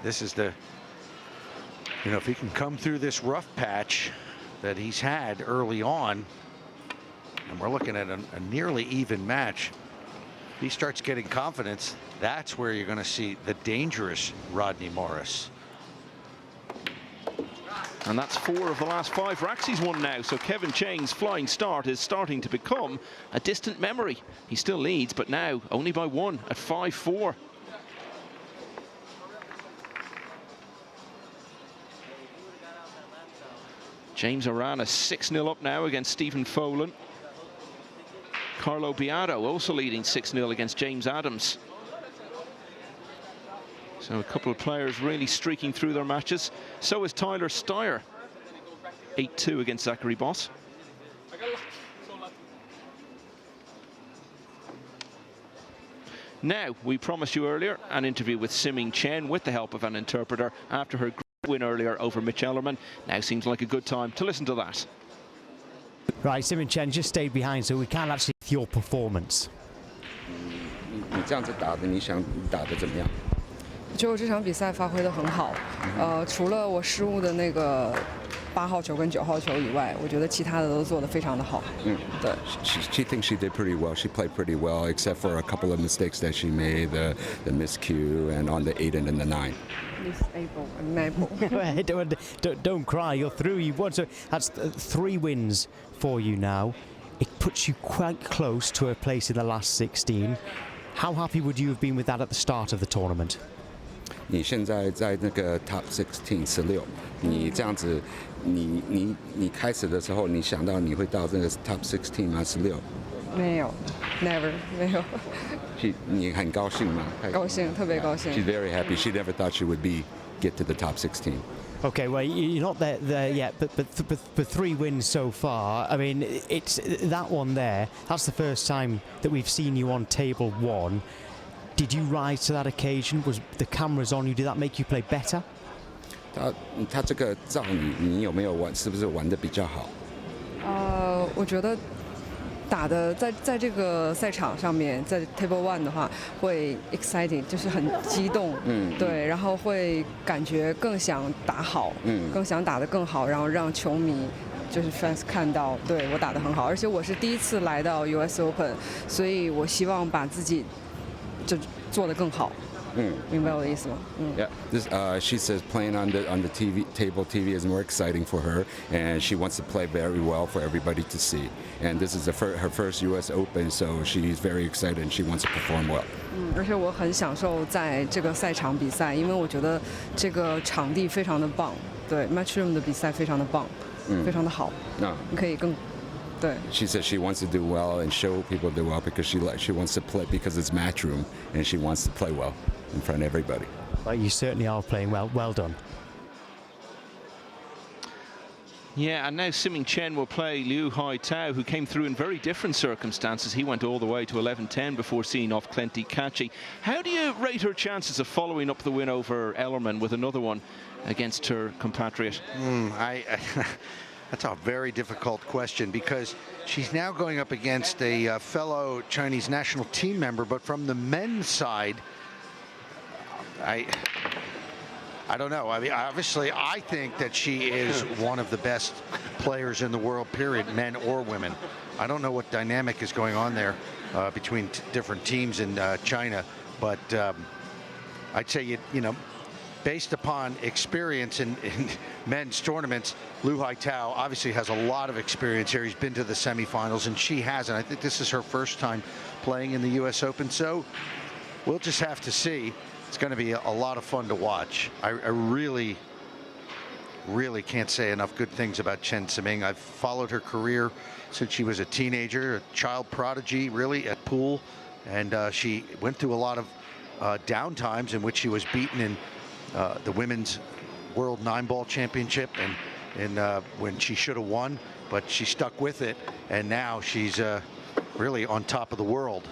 This is the, you know, if he can come through this rough patch that he's had early on, and we're looking at a nearly even match, if he starts getting confidence, that's where you're going to see the dangerous Rodney Morris. And that's 4 of the last 5 racks he's won now. So Kevin Cheng's flying start is starting to become a distant memory. He still leads, but now only by 1 at 5-4. James Arana 6-0 up now against Stephen Folan. Carlo Beato also leading 6-0 against James Adams. So a couple of players really streaking through their matches. So is Tyler Steyer. 8-2 against Zachary Boss. Now, we promised you earlier an interview with Siming Chen with the help of an interpreter after her win earlier over Mitch Ellerman. Now seems like a good time to listen to that. Right, Sim and Cheng just stayed behind, so we can't actually see your performance. 你这样子打的，你想打的怎么样？我觉得我这场比赛发挥得很好，除了我失误的那个8号球跟9号球以外，我觉得其他的都做得非常的好。对。She thinks she did pretty well. She played pretty well, except for a couple of mistakes that she made, the miscue and on the 8 and then the 9. Don't cry, you're through. You've won, so that's 3 wins for you now. It puts you quite close to a place in the last 16. How happy would you have been with that at the start of the tournament? 你现在在那个 top 16 16，你这样子，你开始的时候，你想到你会到这个 top 16吗？16？没有 ，never 没有。你很高兴吗？高兴，特别高兴。She's very happy. She never thought she would get to the top 16. Okay, well, you're not there yet, but 3 wins so far. I mean, it's that one there. That's the first time that we've seen you on table 1. Did you rise to that occasion? Was the cameras on you? Did that make you play better? 他这个照你有没有玩？是不是玩得比较好？我觉得打的在这个赛场上面，在 Table 1的话，会 exciting， 就是很激动，对，然后会感觉更想打好，更想打得更好，然后让球迷就是 fans 看到，对我打得很好，而且我是第一次来到 US Open， 所以我希望把自己就做得更好。明白我的意思吗？Yeah. She says playing on the table TV is more exciting for her, and she wants to play very well for everybody to see. And this is her first U.S. Open, so she's very excited and she wants to perform well. 而且我很享受在这个赛场比赛，因为我觉得这个场地非常的棒，对 Matchroom 的比赛非常的棒，非常的好。你可以更。对 She says she wants to do well and show people do well because she wants to play because it's Matchroom and she wants to play well in front of everybody. Well, you certainly are playing well. Well done. Yeah, and now Sim Cheng will play Liu Haitao, who came through in very different circumstances. He went all the way to 11-10 before seeing off Clenty Kachi. How do you rate her chances of following up the win over Ellerman with another one against her compatriot? That's a very difficult question because she's now going up against a fellow Chinese national team member, but from the men's side, I don't know. I mean, obviously, I think that she is one of the best players in the world, period, men or women. I don't know what dynamic is going on there between different teams in China, but I'd say, you know, based upon experience in men's tournaments, Liu Haitao obviously has a lot of experience here. He's been to the semifinals, and she hasn't. I think this is her first time playing in the U.S. Open, so we'll just have to see. It's going to be a lot of fun to watch. I really can't say enough good things about Chen Siming. I've followed her career since she was a teenager, a child prodigy, really, at pool, and she went through a lot of down times in which she was beaten in the Women's World 9-Ball Championship, and when she should have won, but she stuck with it, and now she's really on top of the world,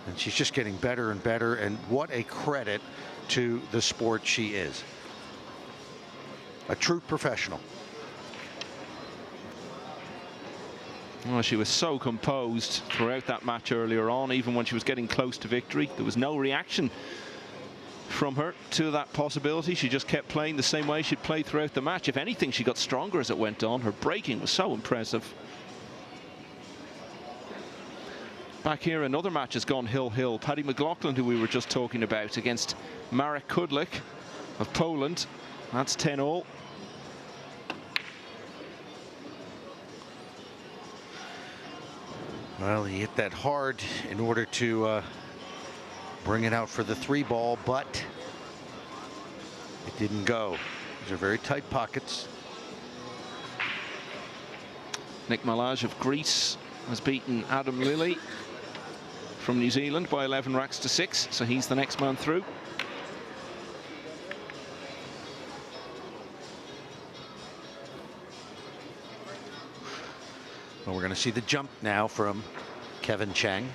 and she's just getting better and better, and what a credit to the sport she is. A true professional. Well, she was so composed throughout that match earlier on, even when she was getting close to victory. There was no reaction from her to that possibility. She just kept playing the same way she'd played throughout the match. If anything, she got stronger as it went on. Her breaking was so impressive. Back here, another match has gone hill-hill. Paddy McLaughlin, who we were just talking about, against Marek Kudlik of Poland. That's 10-all. Well, he hit that hard in order to bring it out for the 3-ball, but it didn't go. These are very tight pockets. Nick Malaj of Greece has beaten Adam Lilly from New Zealand by 11 racks to 6, so he's the next man through. Well, we're going to see the jump now from Kevin Chang.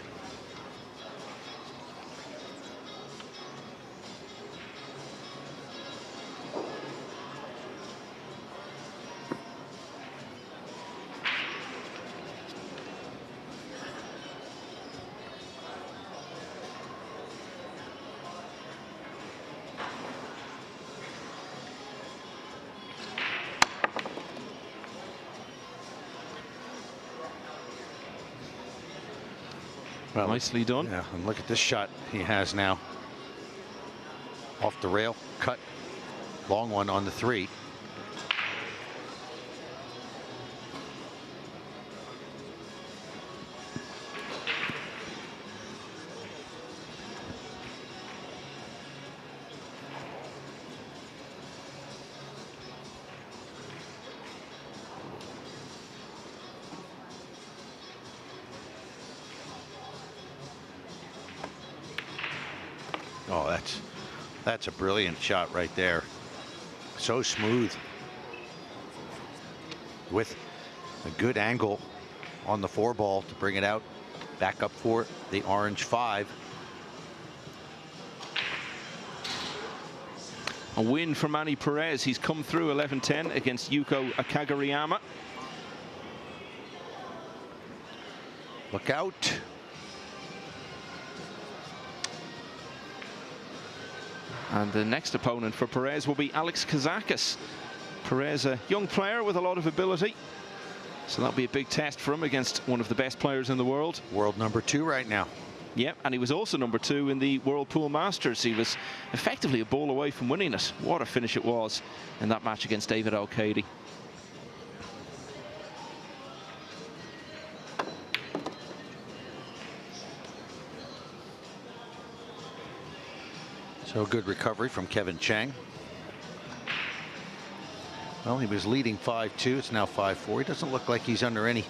Well, nicely done. Yeah, and look at this shot he has now. Off the rail, cut, long one on the 3. Oh, that's a brilliant shot right there. So smooth. With a good angle on the 4 ball to bring it out. Back up for the orange 5. A win for Manny Perez. He's come through 11-10 against Yuko Akaguriyama. Look out. And the next opponent for Perez will be Alex Kazakis. Perez, a young player with a lot of ability. So that'll be a big test for him against one of the best players in the world. World number 2 right now. Yep, and he was also number 2 in the World Pool Masters. He was effectively a ball away from winning it. What a finish it was in that match against David Al-Kaidi. So good recovery from Kevin Chang. Well, he was leading 5-2. It's now 5-4. He doesn't look like he's under any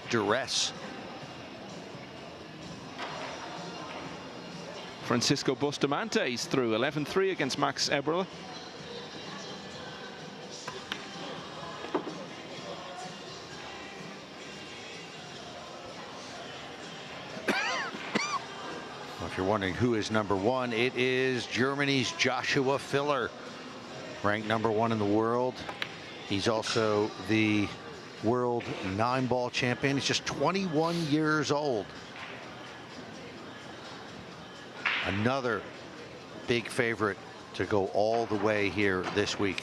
duress. Francisco Bustamante's through 11-3 against Max Eberle. If you're wondering who is number 1, it is Germany's Joshua Filler, ranked number 1 in the world. He's also the world 9-ball champion. He's just 21 years old. Another big favorite to go all the way here this week.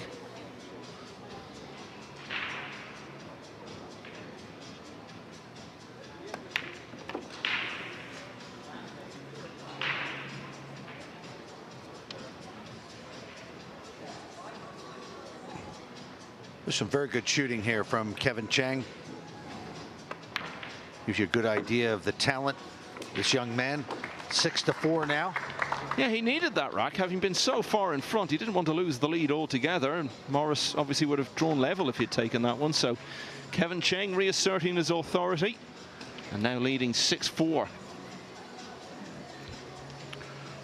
There's some very good shooting here from Kevin Chang. Gives you a good idea of the talent. This young man, 6-4 now. Yeah, he needed that rack, having been so far in front. He didn't want to lose the lead altogether, and Morris obviously would have drawn level if he'd taken that one. So Kevin Cheng reasserting his authority, and now leading 6-4.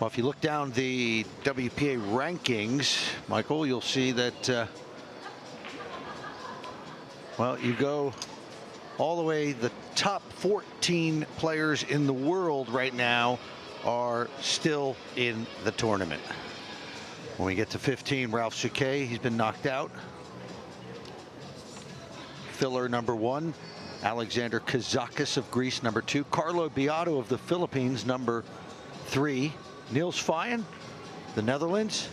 Well, if you look down the WPA rankings, Michael, you'll see that well, you go all the way, the top 14 players in the world right now are still in the tournament. When we get to 15, Ralph Souquet, he's been knocked out. Filler number 1, Alexander Kazakis of Greece number 2, Carlo Beato of the Philippines number 3, Niels Feijen, the Netherlands,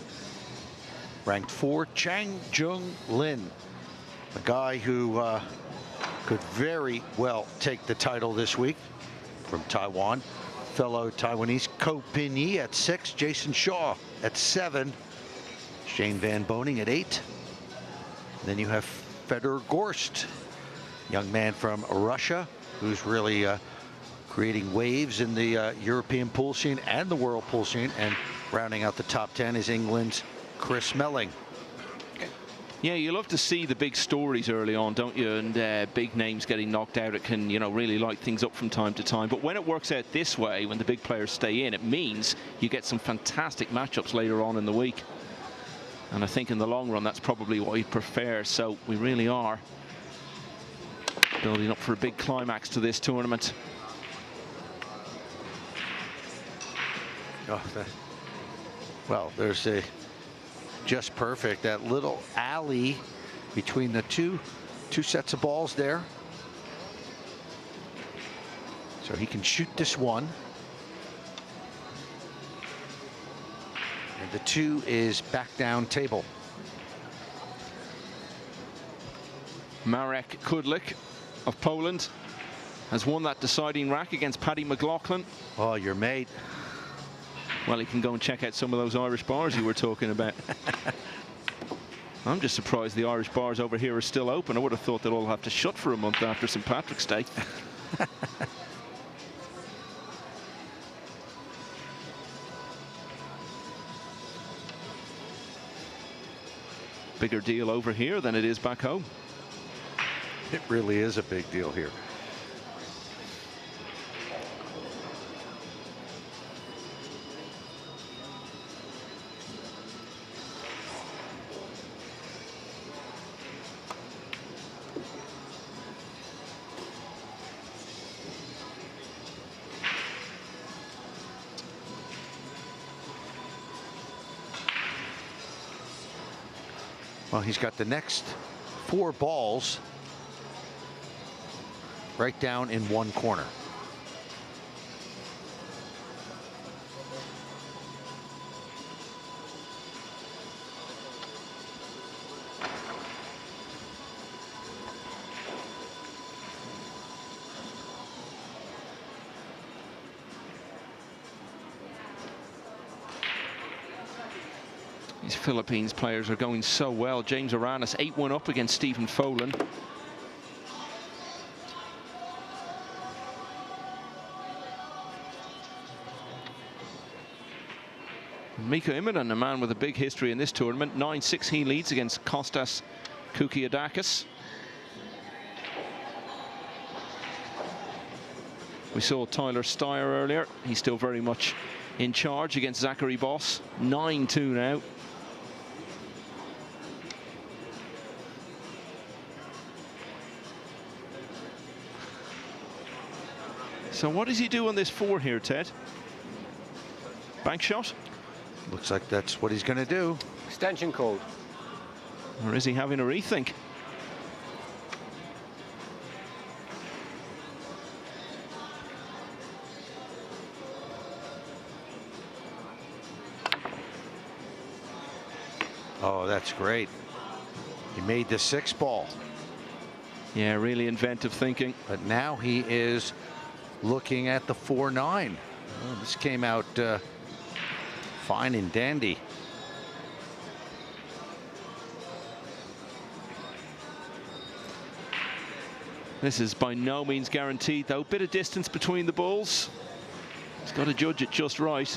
ranked 4, Chang Jung Lin, a guy who could very well take the title this week from Taiwan. Fellow Taiwanese Ko Pin Yi at 6, Jason Shaw at 7, Shane Van Boning at 8. Then you have Fedor Gorst, young man from Russia, who's really creating waves in the European pool scene and the world pool scene. And rounding out the top 10 is England's Chris Melling. Yeah, you love to see the big stories early on, don't you? And big names getting knocked out. It can, you know, really light things up from time to time. But when it works out this way, when the big players stay in, it means you get some fantastic matchups later on in the week. And I think in the long run, that's probably what he'd prefer. So we really are building up for a big climax to this tournament. Oh, well, there's a just perfect, that little alley between the two sets of balls there. So he can shoot this one. And the 2 is back down table. Marek Kudlik of Poland has won that deciding rack against Paddy McLaughlin. Oh, your mate. Well, he can go and check out some of those Irish bars you were talking about. I'm just surprised the Irish bars over here are still open. I would have thought they'd all have to shut for a month after St. Patrick's Day. Bigger deal over here than it is back home. It really is a big deal here. Well, he's got the next 4 balls right down in one corner. These Philippines players are going so well. James Aranis 8-1 up against Stephen Folan. Mika Immonen, a man with a big history in this tournament. 9-6 he leads against Kostas Koukiadakis. We saw Tyler Steyer earlier. He's still very much in charge against Zachary Boss. 9-2 now. So what does he do on this 4 here, Ted? Bank shot? Looks like that's what he's going to do. Extension code. Or is he having a rethink? Oh, that's great. He made the 6th ball. Yeah, really inventive thinking. But now he is looking at the 4-9. Well, this came out fine and dandy. This is by no means guaranteed, though. Bit of distance between the balls. He's got to judge it just right.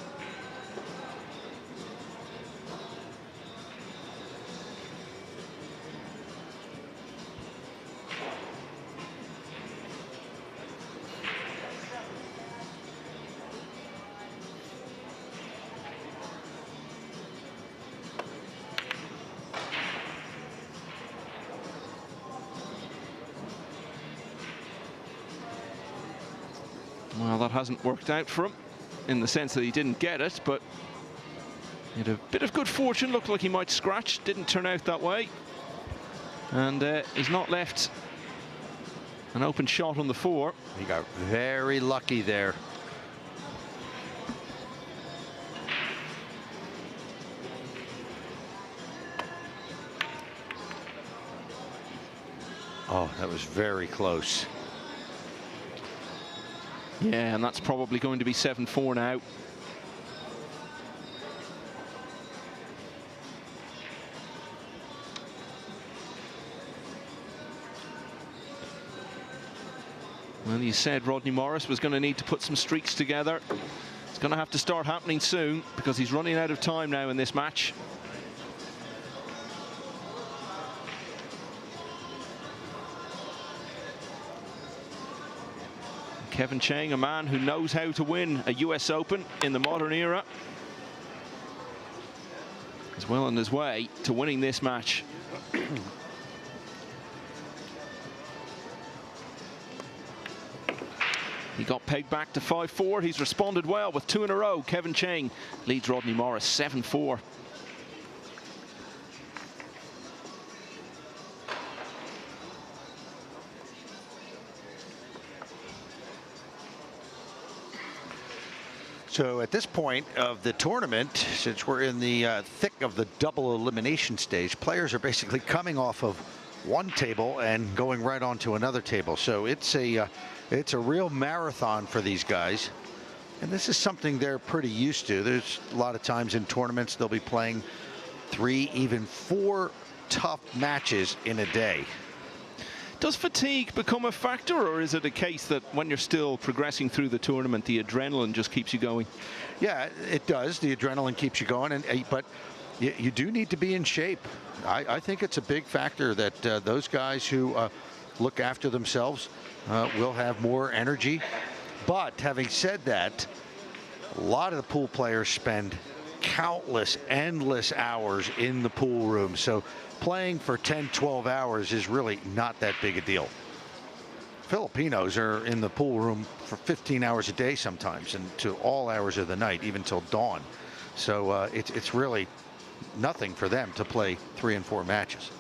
Well, that hasn't worked out for him in the sense that he didn't get it, but he had a bit of good fortune. Looked like he might scratch. Didn't turn out that way. And he's not left an open shot on the 4. He got very lucky there. Oh, that was very close. Yeah, and that's probably going to be 7-4 now. Well, you said Rodney Morris was going to need to put some streaks together. It's going to have to start happening soon because he's running out of time now in this match. Kevin Cheng, a man who knows how to win a US Open in the modern era, is well on his way to winning this match. He got pegged back to 5-4. He's responded well with 2 in a row. Kevin Cheng leads Rodney Morris 7-4. So at this point of the tournament, since we're in the thick of the double elimination stage, players are basically coming off of one table and going right onto another table. So it's a real marathon for these guys. And this is something they're pretty used to. There's a lot of times in tournaments they'll be playing 3, even 4 tough matches in a day. Does fatigue become a factor, or is it a case that when you're still progressing through the tournament, the adrenaline just keeps you going? Yeah, it does. The adrenaline keeps you going, but you do need to be in shape. I think it's a big factor that those guys who look after themselves will have more energy. But having said that, a lot of the pool players spend countless, endless hours in the pool room. So playing for 10, 12 hours is really not that big a deal. Filipinos are in the pool room for 15 hours a day sometimes, and to all hours of the night, even till dawn. So it's really nothing for them to play 3 and 4 matches.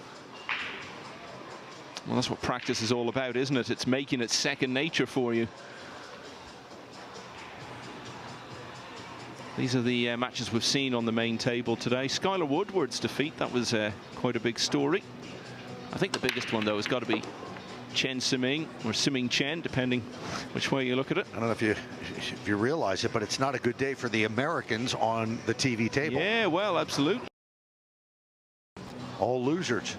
Well, that's what practice is all about, isn't it? It's making it second nature for you. These are the matches we've seen on the main table today. Skylar Woodward's defeat, that was quite a big story. I think the biggest one, though, has got to be Chen Siming, or Siming Chen, depending which way you look at it. I don't know if you realize it, but it's not a good day for the Americans on the TV table. Yeah, well, absolutely. All losers.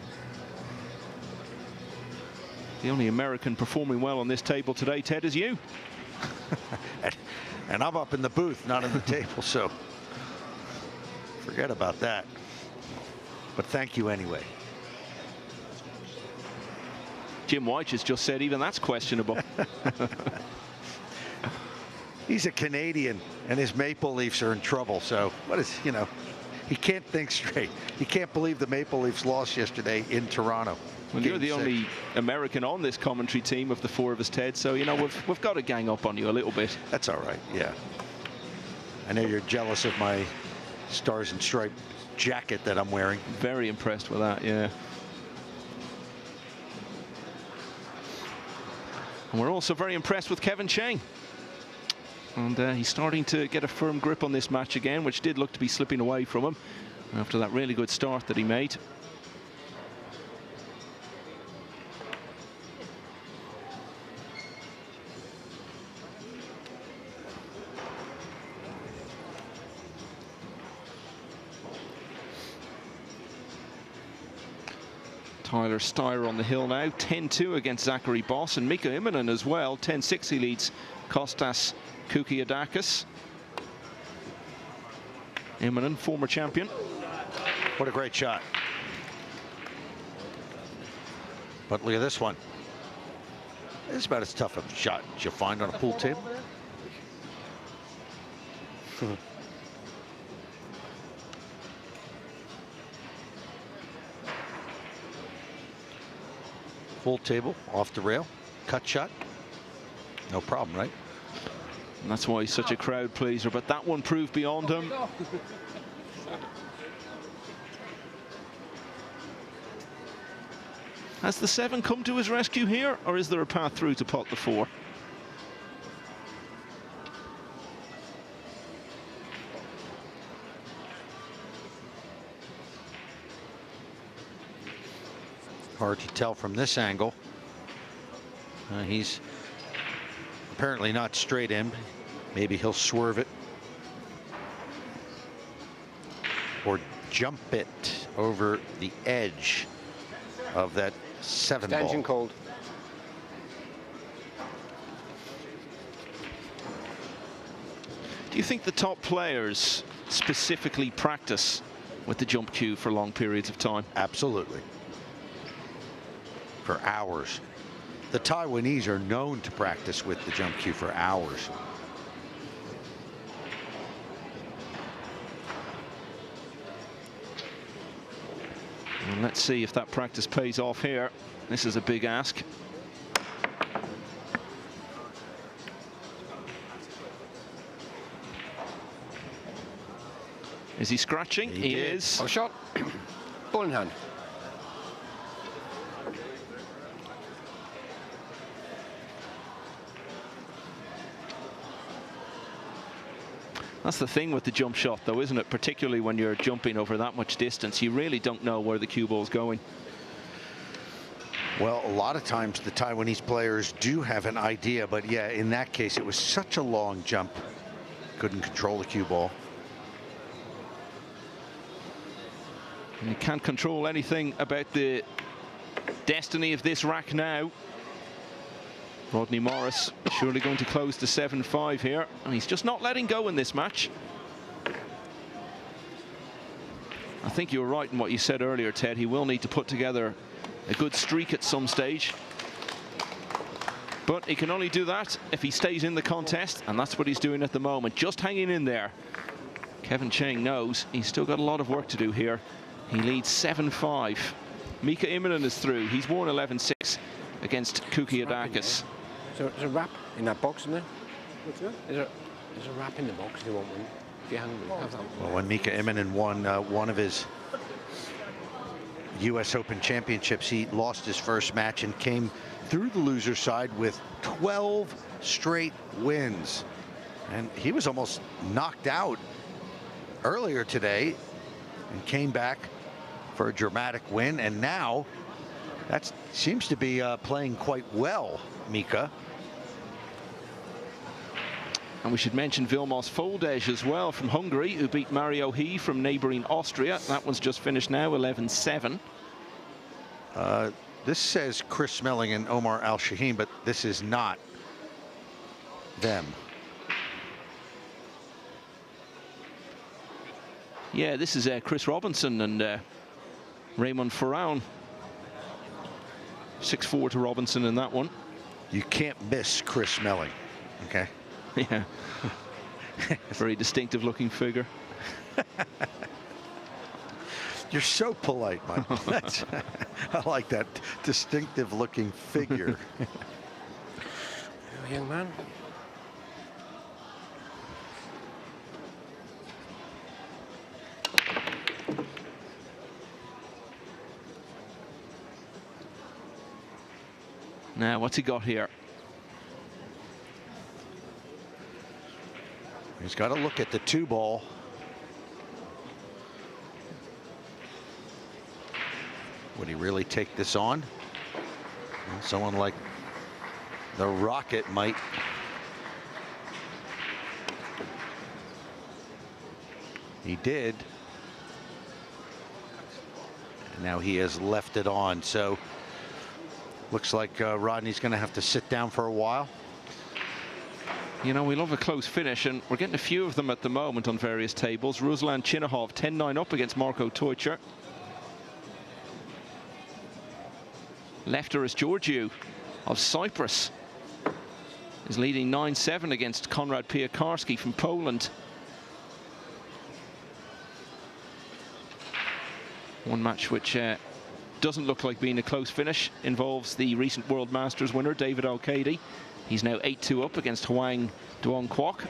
The only American performing well on this table today, Ted, is you. And I'm up in the booth, not in the table, so forget about that. But thank you anyway. Jim White has just said even that's questionable. He's a Canadian, and his Maple Leafs are in trouble. So what is, he can't think straight. He can't believe the Maple Leafs lost yesterday in Toronto. Well, you're the only American on this commentary team of the 4 of us, Ted, so we've got to gang up on you a little bit. That's all right, yeah. I know you're jealous of my Stars and Stripes jacket that I'm wearing. Very impressed with that, yeah. And we're also very impressed with Kevin Cheng. And he's starting to get a firm grip on this match again, which did look to be slipping away from him after that really good start that he made. Tyler Steyer on the hill now, 10-2 against Zachary Boss, and Mika Immonen as well, 10-6 he leads Kostas Koukiadakis. Immonen, former champion. What a great shot. But look at this one. This is about as tough a shot as you'll find on a pool table. Full table, off the rail, cut shot. No problem, right? And that's why he's such a crowd pleaser, but that one proved beyond him. Has the 7 come to his rescue here, or is there a path through to pot the 4? Hard to tell from this angle. He's apparently not straight in. Maybe he'll swerve it or jump it over the edge of that 7 ball. Stanchion cold. Do you think the top players specifically practice with the jump cue for long periods of time? Absolutely. For hours. The Taiwanese are known to practice with the jump cue for hours. And let's see if that practice pays off here. This is a big ask. Is he scratching? He is. Oh, shot. Ball in hand. That's the thing with the jump shot, though, isn't it? Particularly when you're jumping over that much distance, you really don't know where the cue ball's going. Well, a lot of times the Taiwanese players do have an idea, but yeah, in that case, it was such a long jump. Couldn't control the cue ball. And you can't control anything about the destiny of this rack now. Rodney Morris surely going to close to 7-5 here, and he's just not letting go in this match. I think you were right in what you said earlier, Ted. He will need to put together a good streak at some stage. But he can only do that if he stays in the contest, and that's what he's doing at the moment, just hanging in there. Kevin Cheng knows he's still got a lot of work to do here. He leads 7-5. Mika Immonen is through. He's won 11-6 against Kukiadakis. So there's a wrap in that box, isn't there? What's that? There's a wrap in the box if you want one. If you're hungry, have that. Well, when Mika Immonen won one of his U.S. Open championships, he lost his first match and came through the loser side with 12 straight wins. And he was almost knocked out earlier today and came back for a dramatic win. And now that seems to be playing quite well, Mika. And we should mention Vilmos Foldej as well from Hungary, who beat Mario He from neighbouring Austria. That one's just finished now, 11-7. This says Chris Smelling and Omar Al-Shaheen, but this is not them. Yeah, this is Chris Robinson and Raymond Faraon. 6-4 to Robinson in that one. You can't miss Chris Smelling, okay? Yeah. Very distinctive looking figure. You're so polite, Michael. I like that distinctive looking figure. Young man. Now, what's he got here? He's got to look at the 2-ball. Would he really take this on? Well, someone like the Rocket might. He did. And now he has left it on. So looks like Rodney's going to have to sit down for a while. You know, we love a close finish, and we're getting a few of them at the moment on various tables. Ruslan Chinahov 10-9 up against Marco Teucher. Lefteris Georgiou of Cyprus is leading 9-7 against Konrad Piakarski from Poland. One match which doesn't look like being a close finish involves the recent World Masters winner, David Al-Kaidi. He's now 8-2 up against Hoang Duong Quoc.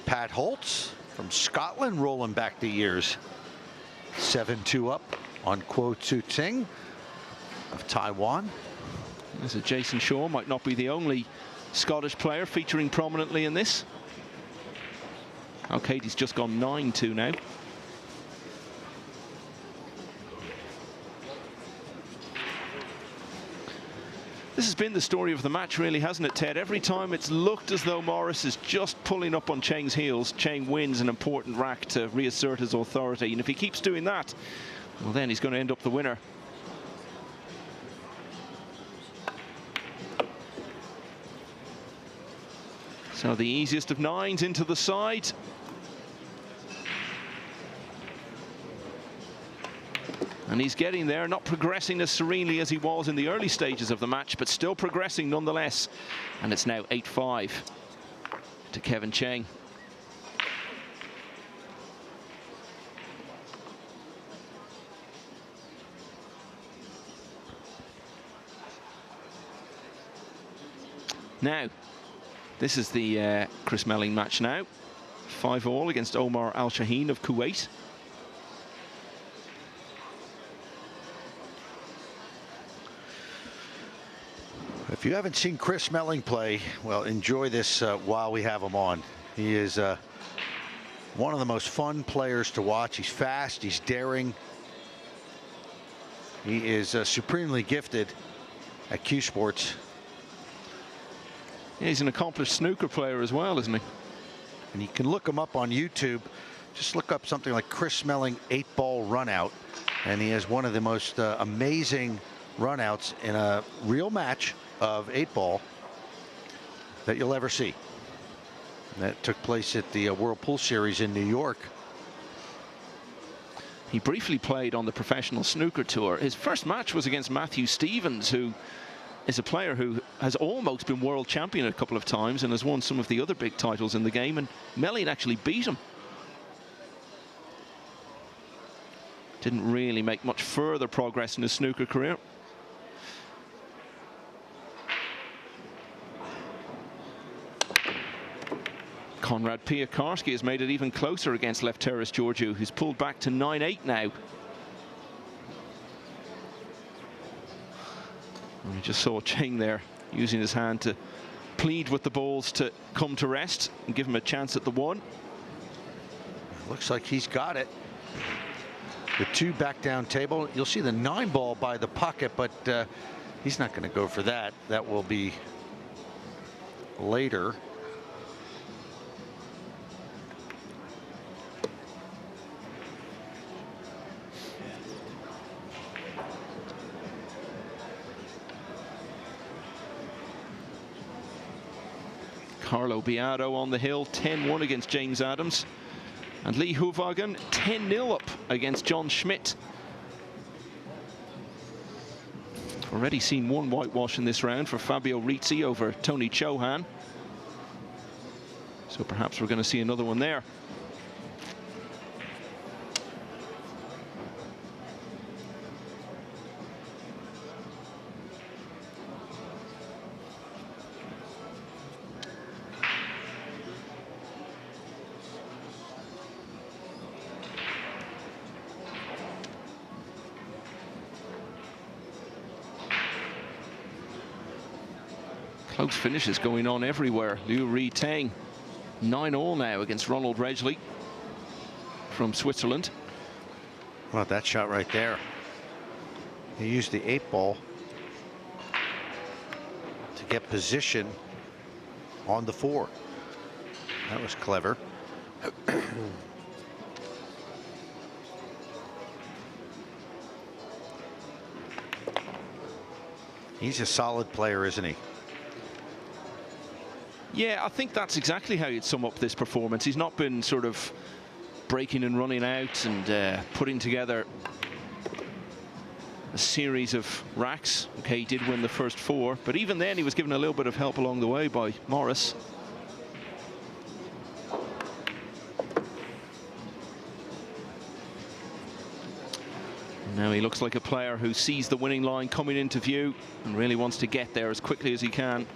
Pat Holtz from Scotland rolling back the years. 7-2 up on Kuo Tzu Ting of Taiwan. As a Jason Shaw might not be the only Scottish player featuring prominently in this. Al-Kaid's just gone 9-2 now. This has been the story of the match, really, hasn't it, Ted? Every time it's looked as though Morris is just pulling up on Cheng's heels, Cheng wins an important rack to reassert his authority. And if he keeps doing that, well, then he's going to end up the winner. So the easiest of nines into the side. And he's getting there, not progressing as serenely as he was in the early stages of the match, but still progressing nonetheless. And it's now 8-5 to Kevin Cheng. Now, this is the Chris Melling match now. 5-all against Omar Al-Shaheen of Kuwait. If you haven't seen Chris Smelling play, well, enjoy this while we have him on. He is one of the most fun players to watch. He's fast, he's daring. He is supremely gifted at Q Sports. Yeah, he's an accomplished snooker player as well, isn't he? And you can look him up on YouTube. Just look up something like Chris Smelling 8-ball run out, and he has one of the most amazing runouts in a real match of 8-ball that you'll ever see. And that took place at the World Pool Series in New York. He briefly played on the professional snooker tour. His first match was against Matthew Stevens, who is a player who has almost been world champion a couple of times and has won some of the other big titles in the game, and Melliot actually beat him. Didn't really make much further progress in his snooker career. Konrad Piakarski has made it even closer against Lefteris Georgiou, who's pulled back to 9-8 now. And we just saw Cheng there using his hand to plead with the balls to come to rest and give him a chance at the one. Looks like he's got it. The 2 back down table. You'll see the 9-ball by the pocket, but he's not going to go for that. That will be later. Carlo Biado on the hill, 10-1 against James Adams. And Lee Hoevagen 10-0 up against John Schmidt. Already seen one whitewash in this round for Fabio Rizzi over Tony Chohan. So perhaps we're going to see another one there. Close finishes going on everywhere. Liu Ri Tang 9-all now against Ronald Redgley from Switzerland. Well, that shot right there. He used the 8-ball to get position on the 4. That was clever. He's a solid player, isn't he? Yeah, I think that's exactly how you'd sum up this performance. He's not been sort of breaking and running out and putting together a series of racks. Okay, he did win the first 4, but even then he was given a little bit of help along the way by Morris. Now he looks like a player who sees the winning line coming into view and really wants to get there as quickly as he can.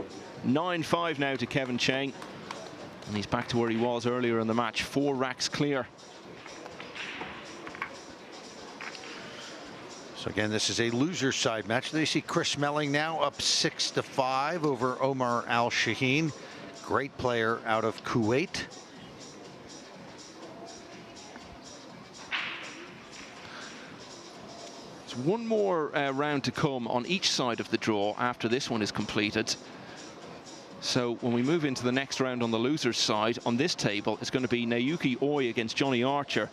9-5 now to Kevin Cheng, and he's back to where he was earlier in the match, 4 racks clear. So again, this is a loser side match. They see Chris Smelling now up 6-5 over Omar Al Shaheen. Great player out of Kuwait. There's one more round to come on each side of the draw after this one is completed. So when we move into the next round on the loser's side, on this table, it's going to be Naoki Oi against Johnny Archer.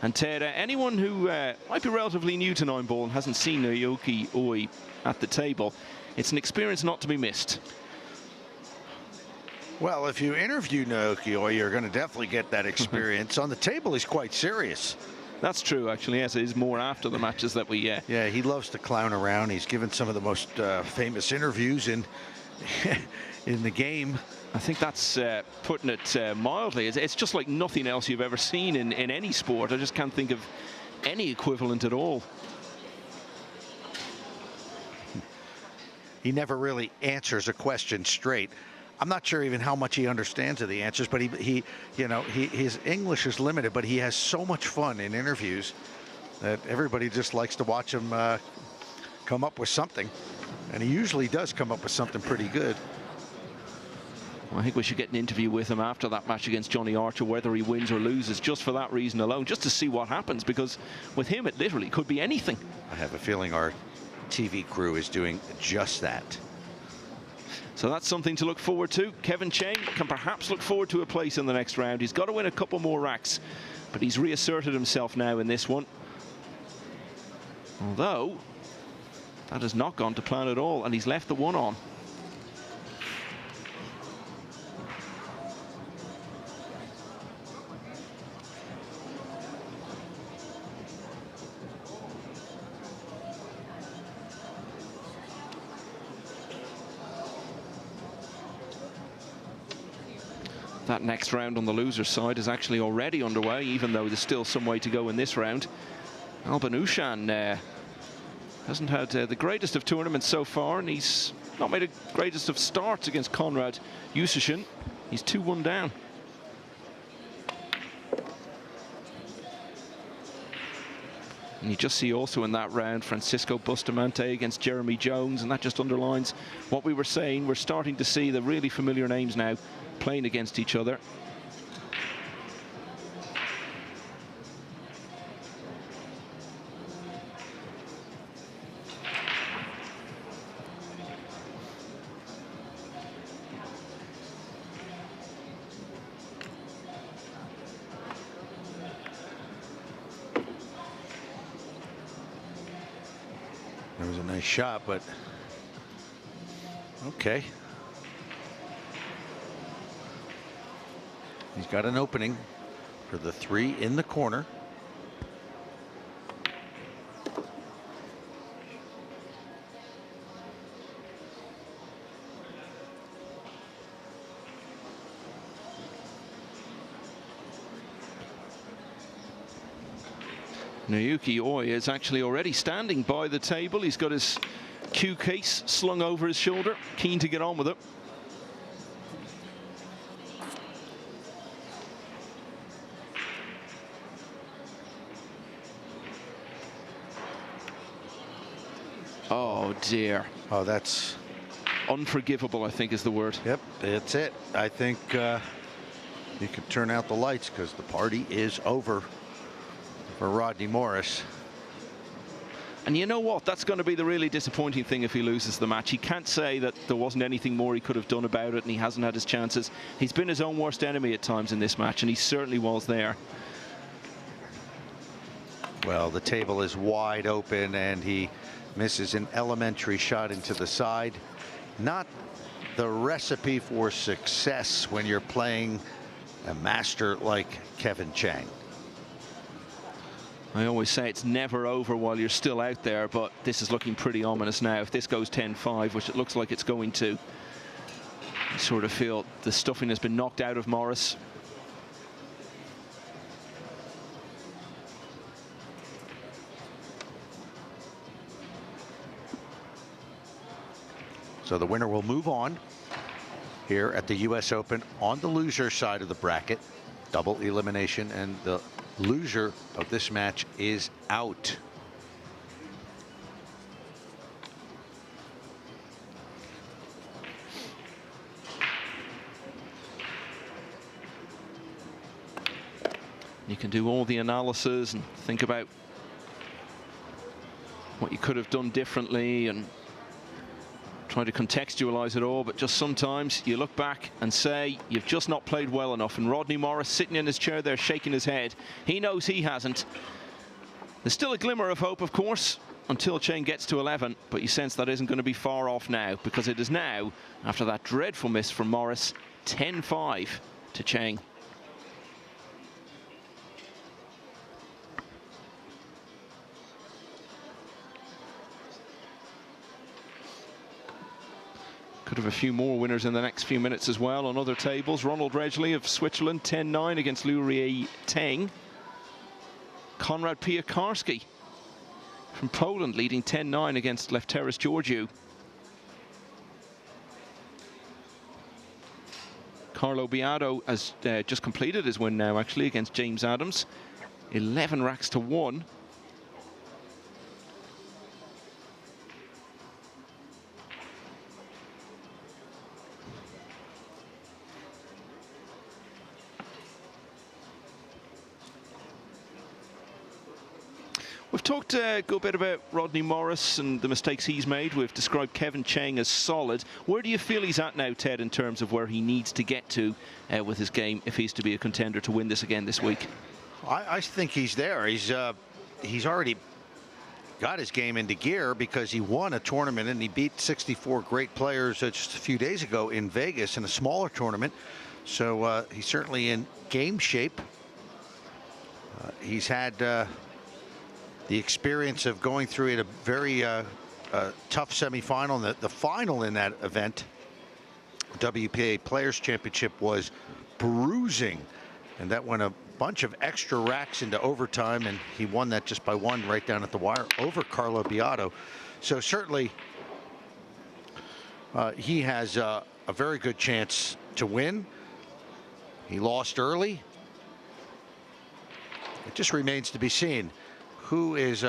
And Ted, anyone who might be relatively new to 9-ball and hasn't seen Naoki Oi at the table, it's an experience not to be missed. Well, if you interview Naoki Oi, you're going to definitely get that experience. On the table, he's quite serious. That's true, actually. Yes, it is more after the matches that we... Yeah, he loves to clown around. He's given some of the most famous interviews in the game. I think that's putting it mildly. It's just like nothing else you've ever seen in any sport. I just can't think of any equivalent at all. He never really answers a question straight. I'm not sure even how much he understands of the answers, but his English is limited, but he has so much fun in interviews that everybody just likes to watch him come up with something. And he usually does come up with something pretty good. Well, I think we should get an interview with him after that match against Johnny Archer, whether he wins or loses, just for that reason alone, just to see what happens, because with him it literally could be anything. I have a feeling our TV crew is doing just that. So that's something to look forward to. Kevin Cheng can perhaps look forward to a place in the next round. He's got to win a couple more racks, but he's reasserted himself now in this one. Although, that has not gone to plan at all, and he's left the one on. That next round on the loser's side is actually already underway, even though there's still some way to go in this round. Albanushan hasn't had the greatest of tournaments so far, and he's not made a greatest of starts against Conrad Yusushin. He's 2-1 down. And you just see also in that round Francisco Bustamante against Jeremy Jones, and that just underlines what we were saying. We're starting to see the really familiar names now playing against each other. There was a nice shot, but okay. He's got an opening for the 3 in the corner. Naoki Oi is actually already standing by the table. He's got his cue case slung over his shoulder, keen to get on with it. Oh dear. Oh, that's unforgivable, I think is the word. Yep, that's it. I think you can turn out the lights because the party is over for Rodney Morris. And you know what? That's going to be the really disappointing thing if he loses the match. He can't say that there wasn't anything more he could have done about it, and he hasn't had his chances. He's been his own worst enemy at times in this match, and he certainly was there. Well, the table is wide open, and he misses an elementary shot into the side. Not the recipe for success when you're playing a master like Kevin Chang. I always say it's never over while you're still out there, but this is looking pretty ominous now. If this goes 10-5, which it looks like it's going to, I sort of feel the stuffing has been knocked out of Morris. So the winner will move on here at the US Open on the loser side of the bracket. Double elimination, and the loser of this match is out. You can do all the analysis and think about what you could have done differently and try to contextualize it all, but just sometimes you look back and say you've just not played well enough. And Rodney Morris sitting in his chair there shaking his head. He knows he hasn't. There's still a glimmer of hope, of course, until Cheng gets to 11, but you sense that isn't going to be far off now, because it is now, after that dreadful miss from Morris, 10-5 to Cheng. Could have a few more winners in the next few minutes as well on other tables. Ronald Redgley of Switzerland, 10-9 against Liu Rie Teng. Konrad Piakarski from Poland leading 10-9 against Lefteris Georgiou. Carlo Biado has just completed his win now, actually, against James Adams. 11 racks to 1. We've talked a good bit about Rodney Morris and the mistakes he's made. We've described Kevin Cheng as solid. Where do you feel he's at now, Ted, in terms of where he needs to get to with his game if he's to be a contender to win this again this week? I think he's there. He's already got his game into gear because he won a tournament and he beat 64 great players just a few days ago in Vegas in a smaller tournament. So he's certainly in game shape. He's had the experience of going through it a very tough semifinal. The final in that event, WPA Players Championship, was bruising, and that went a bunch of extra racks into overtime, and he won that just by one right down at the wire over Carlo Beato. So certainly he has a very good chance to win. He lost early. It just remains to be seen who is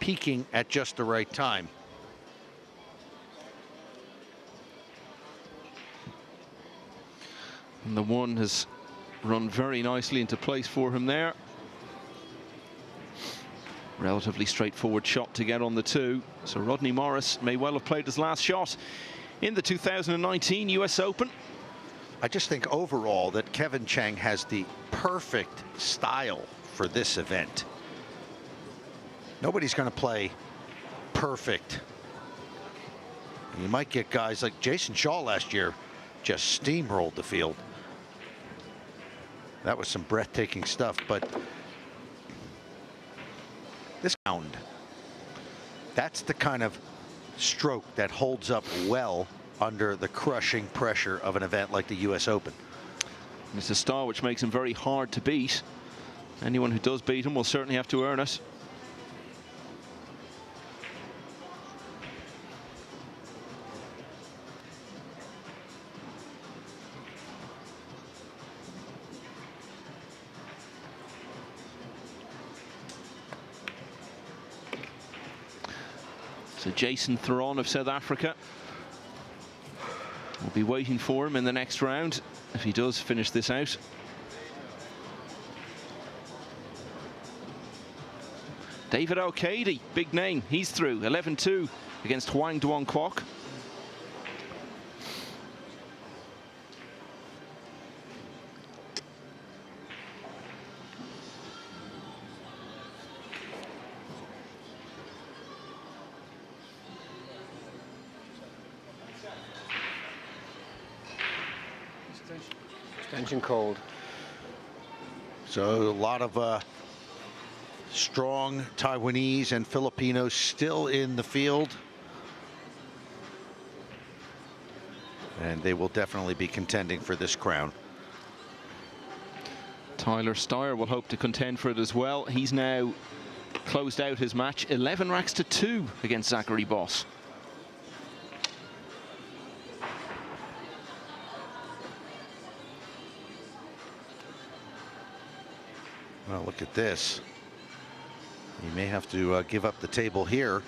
peaking at just the right time. And the one has run very nicely into place for him there. Relatively straightforward shot to get on the two. So Rodney Morris may well have played his last shot in the 2019 US Open. I just think overall that Kevin Cheng has the perfect style for this event. Nobody's going to play perfect. You might get guys like Jason Shaw last year just steamrolled the field. That was some breathtaking stuff, but this round, that's the kind of stroke that holds up well under the crushing pressure of an event like the US Open. It's a style which makes him very hard to beat. Anyone who does beat him will certainly have to earn it. So Jason Theron of South Africa will be waiting for him in the next round if he does finish this out. David O'Cady, big name, he's through 11-2 against Hwang Duong Kwok. Extension called. So a lot of strong Taiwanese and Filipinos still in the field, and they will definitely be contending for this crown. Tyler Steyer will hope to contend for it as well. He's now closed out his match 11 racks to 2 against Zachary Boss. Well, look at this. He may have to give up the table here.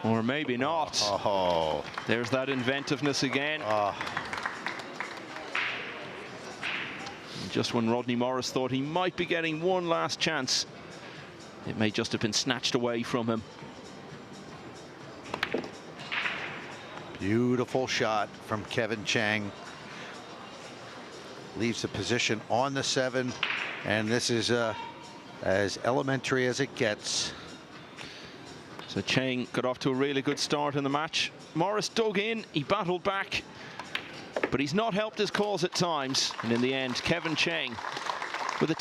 Or maybe not. Oh. There's that inventiveness again. Just when Rodney Morris thought he might be getting one last chance, it may just have been snatched away from him. Beautiful shot from Kevin Chang. Leaves the position on the 7, and this is as elementary as it gets. So Cheng got off to a really good start in the match. Morris dug in, he battled back, but he's not helped his cause at times. And in the end, Kevin Cheng with a